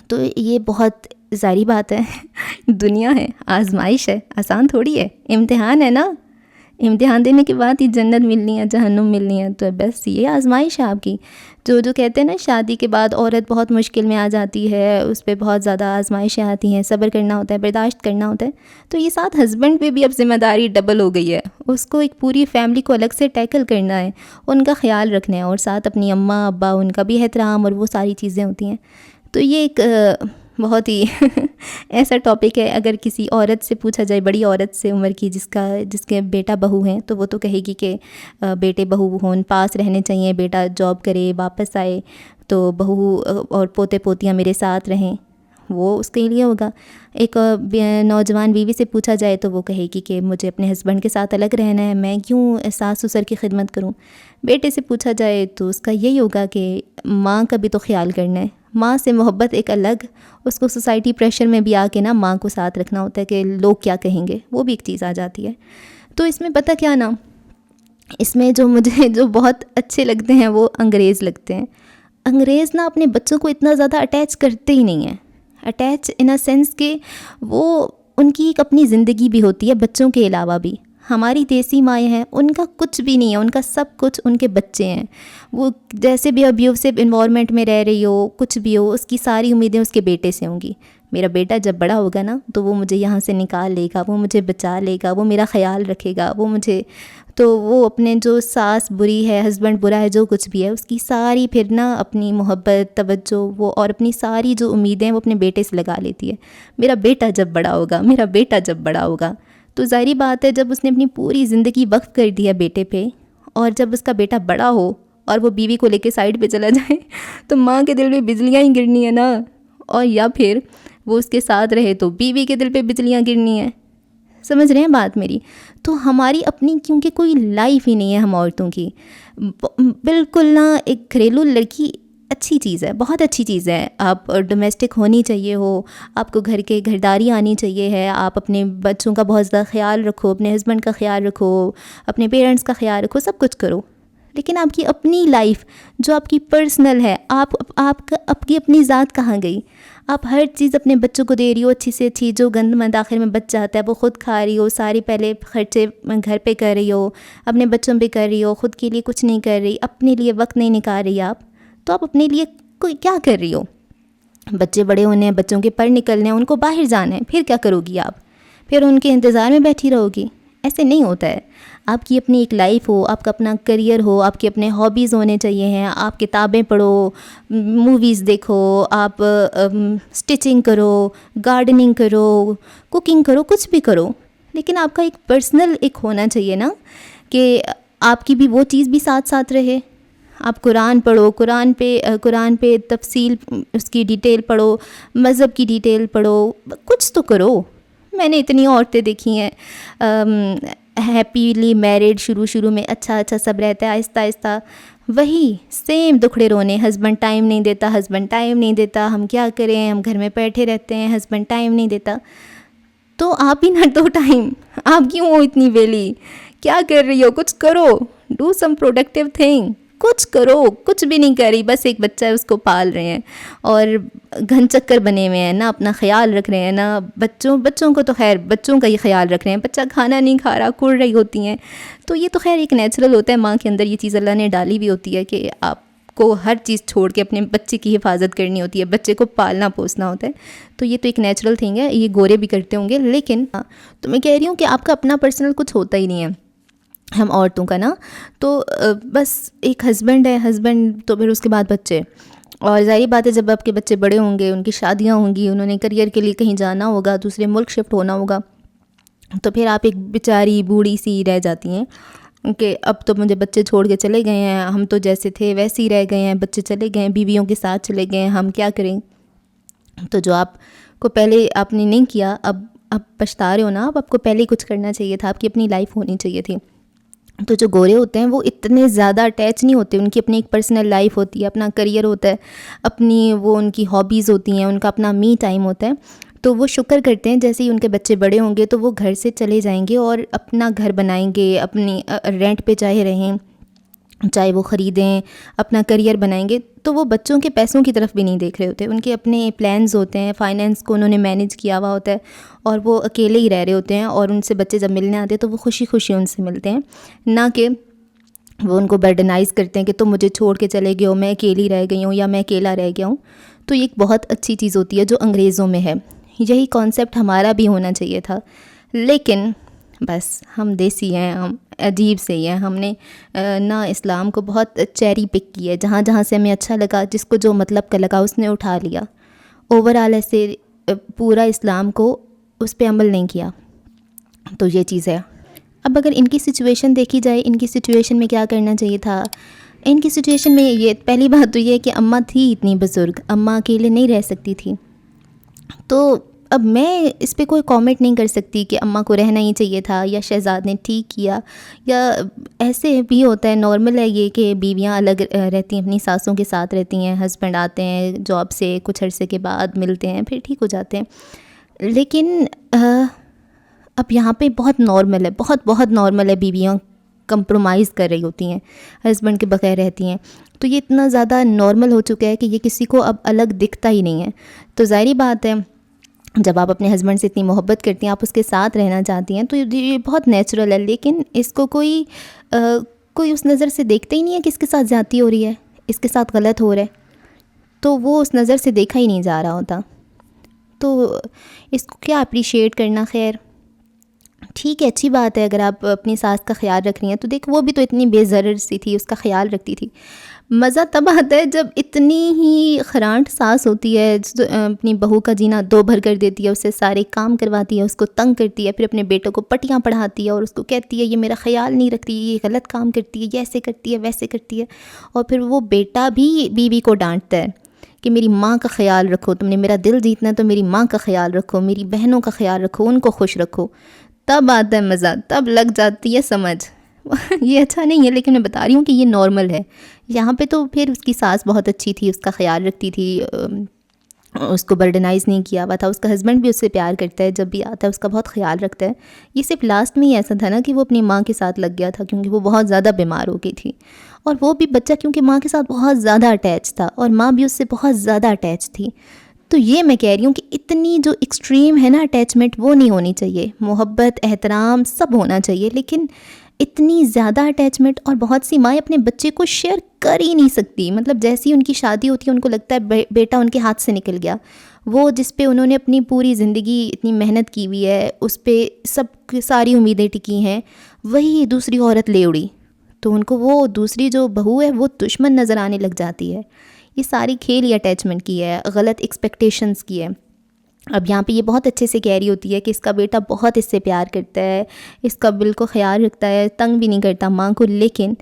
تو یہ بہت ظاہری بات ہے، دنیا ہے، آزمائش ہے، آسان تھوڑی ہے، امتحان ہے نا، امتحان دینے کے بعد ہی جنت ملنی ہے، جہنم ملنی ہے، تو بس یہ آزمائش ہے آپ کی۔ جو کہتے ہیں نا شادی کے بعد عورت بہت مشکل میں آ جاتی ہے، اس پہ بہت زیادہ آزمائشیں آتی ہیں، صبر کرنا ہوتا ہے، برداشت کرنا ہوتا ہے، تو یہ ساتھ ہسبینڈ پہ بھی اب ذمہ داری ڈبل ہو گئی ہے، اس کو ایک پوری فیملی کو الگ سے ٹیکل کرنا ہے، ان کا خیال رکھنا ہے، اور ساتھ اپنی اماں ابا ان کا بھی احترام اور وہ ساری چیزیں ہوتی ہیں۔ تو یہ ایک بہت ہی ایسا ٹاپک ہے، اگر کسی عورت سے پوچھا جائے، بڑی عورت سے عمر کی، جس کے بیٹا بہو ہیں، تو وہ تو کہے گی کہ بیٹے بہو ہوں پاس رہنے چاہیے، بیٹا جاب کرے واپس آئے تو بہو اور پوتے پوتیاں میرے ساتھ رہیں، وہ اس کے لیے ہوگا۔ ایک نوجوان بیوی سے پوچھا جائے تو وہ کہے گی کہ مجھے اپنے ہسبینڈ کے ساتھ الگ رہنا ہے، میں کیوں ساس سسر کی خدمت کروں۔ بیٹے سے پوچھا جائے تو اس کا یہی ہوگا کہ ماں کا بھی تو خیال کرنا ہے، ماں سے محبت ایک الگ، اس کو سوسائٹی پریشر میں بھی آ کے نا ماں کو ساتھ رکھنا ہوتا ہے کہ لوگ کیا کہیں گے، وہ بھی ایک چیز آ جاتی ہے۔ تو اس میں پتہ کیا نا، اس میں جو مجھے جو بہت اچھے لگتے ہیں وہ انگریز لگتے ہیں۔ انگریز نا اپنے بچوں کو اتنا زیادہ اٹیچ کرتے ہی نہیں ہیں، اٹیچ ان اے سینس کہ وہ ان کی ایک اپنی زندگی بھی ہوتی ہے بچوں کے علاوہ بھی۔ ہماری دیسی مائیں ہیں، ان کا کچھ بھی نہیں ہے، ان کا سب کچھ ان کے بچے ہیں، وہ جیسے بھی ابیوسو انوائرمنٹ میں رہ رہی ہو، کچھ بھی ہو، اس کی ساری امیدیں اس کے بیٹے سے ہوں گی۔ میرا بیٹا جب بڑا ہوگا نا تو وہ مجھے یہاں سے نکال لے گا، وہ مجھے بچا لے گا، وہ میرا خیال رکھے گا، وہ مجھے، تو وہ اپنے جو ساس بری ہے، ہسبینڈ برا ہے، جو کچھ بھی ہے، اس کی ساری پھر نا اپنی محبت، توجہ، وہ اور اپنی ساری جو امیدیں وہ اپنے بیٹے سے لگا لیتی ہے۔ میرا بیٹا جب بڑا ہوگا، میرا بیٹا جب بڑا ہوگا، تو ظاہری بات ہے جب اس نے اپنی پوری زندگی وقف کر دیا بیٹے پہ، اور جب اس کا بیٹا بڑا ہو اور وہ بیوی کو لے کے سائڈ پہ چلا جائے تو ماں کے دل پہ بجلیاں ہی گرنی ہے نا، اور یا پھر وہ اس کے ساتھ رہے تو بیوی کے دل پہ بجلیاں گرنی ہیں. سمجھ رہے ہیں بات میری؟ تو ہماری اپنی کیونکہ کوئی لائف ہی نہیں ہے ہم عورتوں کی، بالکل نا. ایک گھریلو لڑکی اچھی چیز ہے، بہت اچھی چیز ہے. آپ ڈومیسٹک ہونی چاہیے ہو، آپ کو گھر کے گھرداری آنی چاہیے ہے، آپ اپنے بچوں کا بہت زیادہ خیال رکھو، اپنے ہسبینڈ کا خیال رکھو، اپنے پیرنٹس کا خیال رکھو، سب کچھ کرو. لیکن آپ کی اپنی لائف جو آپ کی پرسنل ہے، آپ کی اپنی ذات کہاں گئی؟ آپ ہر چیز اپنے بچوں کو دے رہی ہو، اچھی سے اچھی، جو گند مند آخر میں بچ جاتا ہے وہ خود کھا رہی ہو، ساری پہلے خرچے گھر پہ کر رہی ہو، اپنے بچوں پہ کر رہی ہو، خود کے لیے کچھ نہیں کر رہی، اپنے لیے وقت نہیں نکال رہی آپ. تو آپ اپنے لیے کوئی کیا کر رہی ہو؟ بچے بڑے ہونے ہیں، بچوں کے پر نکلنے ہیں، ان کو باہر جانا ہے، پھر کیا کرو گی آپ؟ پھر ان کے انتظار میں بیٹھی رہو گی؟ ایسے نہیں ہوتا ہے. آپ کی اپنی ایک لائف ہو، آپ کا اپنا کریئر ہو، آپ کے اپنے ہابیز ہونے چاہیے ہیں. آپ کتابیں پڑھو، موویز دیکھو، آپ سٹچنگ کرو، گارڈننگ کرو، کوکنگ کرو، کچھ بھی کرو. لیکن آپ کا ایک پرسنل ایک ہونا چاہیے نا، کہ آپ کی بھی وہ چیز بھی ساتھ ساتھ رہے. آپ قرآن پڑھو، قرآن پہ تفصیل اس کی ڈیٹیل پڑھو، مذہب کی ڈیٹیل پڑھو، کچھ تو کرو. میں نے اتنی عورتیں دیکھی ہیں ہیپیلی میرڈ، شروع میں اچھا سب رہتا ہے، آہستہ آہستہ وہی سیم دکھڑے رونے. ہسبینڈ ٹائم نہیں دیتا، ہم کیا کریں، ہم گھر میں بیٹھے رہتے ہیں، ہسبینڈ ٹائم نہیں دیتا. تو آپ ہی نہ دو ٹائم، آپ کیوں ہو اتنی ویلی؟ کیا کر رہی ہو؟ کچھ کرو، ڈو سم پروڈکٹیو تھنگ. کچھ کرو. کچھ بھی نہیں کر رہی، بس ایک بچہ ہے اس کو پال رہے ہیں اور گھن چکر بنے ہوئے ہیں، نہ اپنا خیال رکھ رہے ہیں، نہ بچوں کو تو خیر بچوں کا ہی خیال رکھ رہے ہیں. بچہ کھانا نہیں کھا رہا، کڑ رہی ہوتی ہیں. تو یہ تو خیر ایک نیچرل ہوتا ہے، ماں کے اندر یہ چیز اللہ نے ڈالی بھی ہوتی ہے کہ آپ کو ہر چیز چھوڑ کے اپنے بچے کی حفاظت کرنی ہوتی ہے، بچے کو پالنا پوسنا ہوتا ہے. تو یہ تو ایک نیچرل تھنگ ہے، یہ گورے بھی کرتے ہوں گے. لیکن تو میں کہہ رہی ہوں کہ آپ کا اپنا پرسنل کچھ ہوتا ہی نہیں ہے ہم عورتوں کا نا. تو بس ایک ہسبینڈ ہے، ہسبینڈ تو پھر اس کے بعد بچے. اور ظاہری بات ہے جب آپ کے بچے بڑے ہوں گے، ان کی شادیاں ہوں گی، انہوں نے کریئر کے لیے کہیں جانا ہوگا، دوسرے ملک شفٹ ہونا ہوگا، تو پھر آپ ایک بیچاری بوڑھی سی رہ جاتی ہیں کہ اب تو مجھے بچے چھوڑ کے چلے گئے ہیں، ہم تو جیسے تھے ویسے ہی رہ گئے ہیں، بچے چلے گئے ہیں، بیویوں کے ساتھ چلے گئے ہیں، ہم کیا کریں؟ تو جو آپ کو پہلے آپ نے نہیں کیا، اب پچھتا رہے ہو نا. اب آپ کو پہلے ہی کچھ کرنا چاہیے تھا، آپ کی اپنی لائف ہونی چاہیے تھی. تو جو گورے ہوتے ہیں وہ اتنے زیادہ اٹیچ نہیں ہوتے، ان کی اپنی ایک پرسنل لائف ہوتی ہے، اپنا کریئر ہوتا ہے، اپنی وہ ان کی ہابیز ہوتی ہیں، ان کا اپنا می ٹائم ہوتا ہے. تو وہ شکر کرتے ہیں جیسے ہی ان کے بچے بڑے ہوں گے تو وہ گھر سے چلے جائیں گے اور اپنا گھر بنائیں گے، اپنی رینٹ پہ چاہے رہیں، چاہے وہ خریدیں، اپنا کریئر بنائیں گے. تو وہ بچوں کے پیسوں کی طرف بھی نہیں دیکھ رہے ہوتے، ان کے اپنے پلانز ہوتے ہیں، فائنینس کو انہوں نے مینیج کیا ہوا ہوتا ہے، اور وہ اکیلے ہی رہ رہے ہوتے ہیں. اور ان سے بچے جب ملنے آتے ہیں تو وہ خوشی خوشی ان سے ملتے ہیں، نہ کہ وہ ان کو برڈنائز کرتے ہیں کہ تم مجھے چھوڑ کے چلے گئے ہو، میں اکیلی رہ گئی ہوں یا میں اکیلا رہ گیا ہوں. تو یہ ایک بہت اچھی چیز ہوتی ہے جو انگریزوں میں ہے. یہی کانسیپٹ ہمارا بھی ہونا چاہیے تھا. لیکن بس ہم دیسی ہیں، ہم عجیب سے ہی ہیں. ہم نے نہ اسلام کو بہت چیری پک کی ہے، جہاں جہاں سے ہمیں اچھا لگا، جس کو جو مطلب کا لگا اس نے اٹھا لیا. اوور آل ایسے پورا اسلام کو اس پہ عمل نہیں کیا. تو یہ چیز ہے. اب اگر ان کی سچویشن دیکھی جائے، ان کی سچویشن میں کیا کرنا چاہیے تھا؟ ان کی سچویشن میں یہ پہلی بات تو یہ ہے کہ اماں تھی اتنی بزرگ، اماں اکیلے نہیں رہ سکتی تھی. تو اب میں اس پہ کوئی کامنٹ نہیں کر سکتی کہ اماں کو رہنا ہی چاہیے تھا یا شہزاد نے ٹھیک کیا، یا ایسے بھی ہوتا ہے، نارمل ہے یہ کہ بیویاں الگ رہتی ہیں، اپنی ساسوں کے ساتھ رہتی ہیں، ہسبینڈ آتے ہیں جاب سے کچھ عرصے کے بعد ملتے ہیں، پھر ٹھیک ہو جاتے ہیں. لیکن اب یہاں پہ بہت نارمل ہے، بہت بہت نارمل ہے، بیویاں کمپرومائز کر رہی ہوتی ہیں، ہسبینڈ کے بغیر رہتی ہیں. تو یہ اتنا زیادہ نارمل ہو چکا ہے کہ یہ کسی کو اب الگ دکھتا ہی نہیں ہے. تو ظاہری بات ہے جب آپ اپنے ہسبینڈ سے اتنی محبت کرتی ہیں، آپ اس کے ساتھ رہنا چاہتی ہیں، تو یہ بہت نیچرل ہے. لیکن اس کو کوئی اس نظر سے دیکھتا ہی نہیں ہے کہ اس کے ساتھ زیادتی ہو رہی ہے، اس کے ساتھ غلط ہو رہا ہے. تو وہ اس نظر سے دیکھا ہی نہیں جا رہا ہوتا. تو اس کو کیا اپریشیٹ کرنا. خیر ٹھیک ہے، اچھی بات ہے اگر آپ اپنی ساس کا خیال رکھ رہی ہیں. تو دیکھ وہ بھی تو اتنی بے ضرر سی تھی، اس کا خیال رکھتی تھی. مزہ تب آتا ہے جب اتنی ہی خرانٹ ساس ہوتی ہے اپنی بہو کا جینا دو بھر کر دیتی ہے، اس سے سارے کام کرواتی ہے، اس کو تنگ کرتی ہے، پھر اپنے بیٹوں کو پٹیاں پڑھاتی ہے اور اس کو کہتی ہے یہ میرا خیال نہیں رکھتی، یہ غلط کام کرتی ہے، یہ ایسے کرتی ہے ویسے کرتی ہے، اور پھر وہ بیٹا بھی بیوی کو ڈانٹتا ہے کہ میری ماں کا خیال رکھو، تم نے میرا دل جیتنا ہے تو میری ماں کا خیال رکھو، میری بہنوں کا خیال رکھو، ان کو خوش رکھو۔ تب آتا ہے مزہ، تب لگ جاتی ہے سمجھ۔ یہ اچھا نہیں ہے، لیکن میں بتا رہی ہوں کہ یہ نارمل ہے۔ یہاں پہ تو پھر اس کی ساس بہت اچھی تھی، اس کا خیال رکھتی تھی، اس کو برڈنائز نہیں کیا ہوا تھا، اس کا ہسبینڈ بھی اس سے پیار کرتا ہے، جب بھی آتا ہے اس کا بہت خیال رکھتا ہے۔ یہ صرف لاسٹ میں ہی ایسا تھا نا کہ وہ اپنی ماں کے ساتھ لگ گیا تھا، کیونکہ وہ بہت زیادہ بیمار ہو گئی تھی، اور وہ بھی بچہ کیونکہ ماں کے ساتھ بہت زیادہ اٹیچ تھا، اور ماں بھی اس سے بہت زیادہ اٹیچ تھی۔ تو یہ میں کہہ رہی ہوں کہ اتنی جو ایکسٹریم ہے نا اٹیچمنٹ، وہ نہیں ہونی چاہیے۔ محبت، احترام سب ہونا چاہیے، لیکن اتنی زیادہ اٹیچمنٹ، اور بہت سی مائیں اپنے بچے کو شیئر کر ہی نہیں سکتی، مطلب جیسی ان کی شادی ہوتی ہے ان کو لگتا ہے بیٹا ان کے ہاتھ سے نکل گیا، وہ جس پہ انہوں نے اپنی پوری زندگی اتنی محنت کی ہوئی ہے، اس پہ سب ساری امیدیں ٹکی ہیں، وہی دوسری عورت لے اڑی، تو ان کو وہ دوسری جو بہو ہے وہ دشمن نظر آنے لگ جاتی ہے۔ یہ ساری کھیل ہی اٹیچمنٹ کی ہے، غلط ایکسپیکٹیشنز کی ہے۔ اب یہاں پہ یہ بہت اچھے سے کہہ رہی ہوتی ہے کہ اس کا بیٹا بہت اس سے پیار کرتا ہے، اس کا بالکل خیال رکھتا ہے، تنگ بھی نہیں کرتا ماں کو، لیکن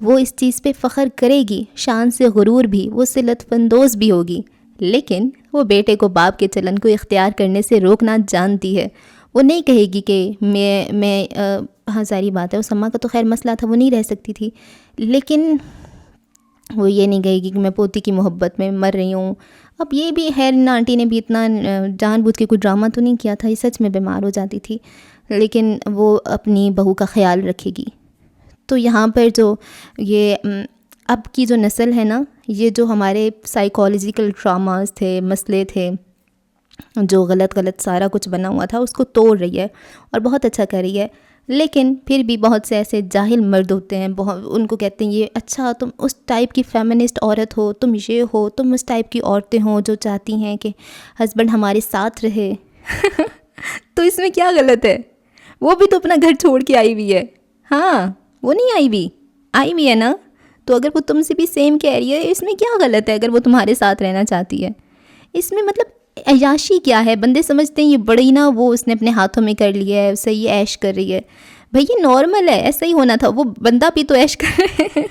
وہ اس چیز پہ فخر کرے گی، شان سے غرور بھی، وہ سے لطف اندوز بھی ہوگی، لیکن وہ بیٹے کو باپ کے چلن کو اختیار کرنے سے روکنا جانتی ہے۔ وہ نہیں کہے گی کہ میں ہاں ساری بات ہے، اس اماں کا تو خیر مسئلہ تھا، وہ نہیں رہ سکتی تھی، لیکن وہ یہ نہیں کہے گی کہ میں پوتی کی محبت میں مر رہی ہوں۔ اب یہ بھی خیر ان آنٹی نے بھی اتنا جان بوجھ کے کوئی ڈرامہ تو نہیں کیا تھا، یہ سچ میں بیمار ہو جاتی تھی، لیکن وہ اپنی بہو کا خیال رکھے گی۔ تو یہاں پر جو یہ اب کی جو نسل ہے نا، یہ جو ہمارے سائیکالوجیکل ڈراماز تھے، مسئلے تھے، جو غلط سارا کچھ بنا ہوا تھا، اس کو توڑ رہی ہے اور بہت اچھا کر رہی ہے۔ لیکن پھر بھی بہت سے ایسے جاہل مرد ہوتے ہیں، ان کو کہتے ہیں یہ اچھا تم اس ٹائپ کی فیمنسٹ عورت ہو، تم یہ ہو، تم اس ٹائپ کی عورتیں ہوں جو چاہتی ہیں کہ ہسبینڈ ہمارے ساتھ رہے۔ تو اس میں کیا غلط ہے؟ وہ بھی تو اپنا گھر چھوڑ کے آئی ہوئی ہے، ہاں وہ نہیں آئی ہوئی ہے نا، تو اگر وہ تم سے بھی سیم کہہ رہی ہے، اس میں کیا غلط ہے اگر وہ تمہارے ساتھ رہنا چاہتی ہے؟ اس میں مطلب عیاشی کیا ہے؟ بندے سمجھتے ہیں یہ بڑی نا وہ اس نے اپنے ہاتھوں میں کر لیا ہے، اسے یہ عیش کر رہی ہے۔ بھئی یہ نارمل ہے، ایسا ہی ہونا تھا، وہ بندہ بھی تو عیش کر رہے ہیں۔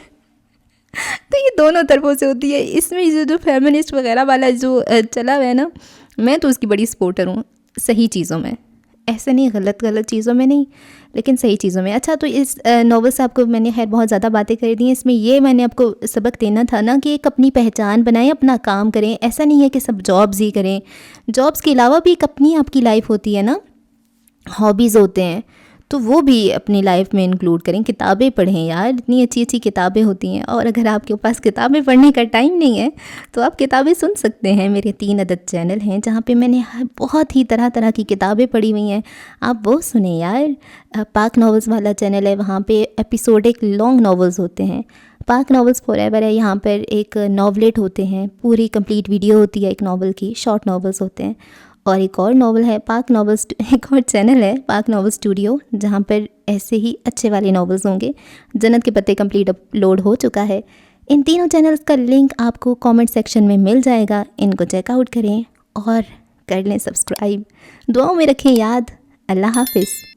تو یہ دونوں طرفوں سے ہوتی ہے۔ اس میں جو فیمنسٹ وغیرہ والا جو چلا ہوا ہے نا، میں تو اس کی بڑی سپورٹر ہوں، صحیح چیزوں میں، ایسے نہیں غلط چیزوں میں نہیں، لیکن صحیح چیزوں میں۔ اچھا، تو اس ناول سے آپ کو میں نے خیر بہت زیادہ باتیں کر دی ہیں، اس میں یہ میں نے آپ کو سبق دینا تھا نا کہ ایک اپنی پہچان بنائیں، اپنا کام کریں، ایسا نہیں ہے کہ سب جابز ہی کریں، جابز کے علاوہ بھی ایک اپنی آپ کی لائف ہوتی ہے نا، ہابیز ہوتے ہیں، تو وہ بھی اپنی لائف میں انکلوڈ کریں۔ کتابیں پڑھیں یار، اتنی اچھی اچھی کتابیں ہوتی ہیں، اور اگر آپ کے پاس کتابیں پڑھنے کا ٹائم نہیں ہے تو آپ کتابیں سن سکتے ہیں۔ میرے 3 عدد چینل ہیں جہاں پہ میں نے بہت ہی طرح کی کتابیں پڑھی ہوئی ہیں، آپ وہ سنیں یار۔ پاک ناولز والا چینل ہے، وہاں پہ ایپیسوڈک لانگ ناولز ہوتے ہیں۔ پاک ناولز فار ایور ہے، یہاں پر ایک ناولٹ ہوتے ہیں، پوری کمپلیٹ ویڈیو ہوتی ہے ایک ناول کی، شارٹ ناولز ہوتے ہیں۔ اور ایک اور ناول ہے پاک ناولز، ایک اور چینل ہے پاک ناول اسٹوڈیو، جہاں پر ایسے ہی اچھے والے ناولز ہوں گے۔ جنت کے پتے کمپلیٹ اپلوڈ ہو چکا ہے۔ ان تینوں چینلز کا لنک آپ کو کامنٹ سیکشن میں مل جائے گا، ان کو چیک آؤٹ کریں اور کر لیں سبسکرائب۔ دعاؤں میں رکھیں یاد۔ اللہ حافظ۔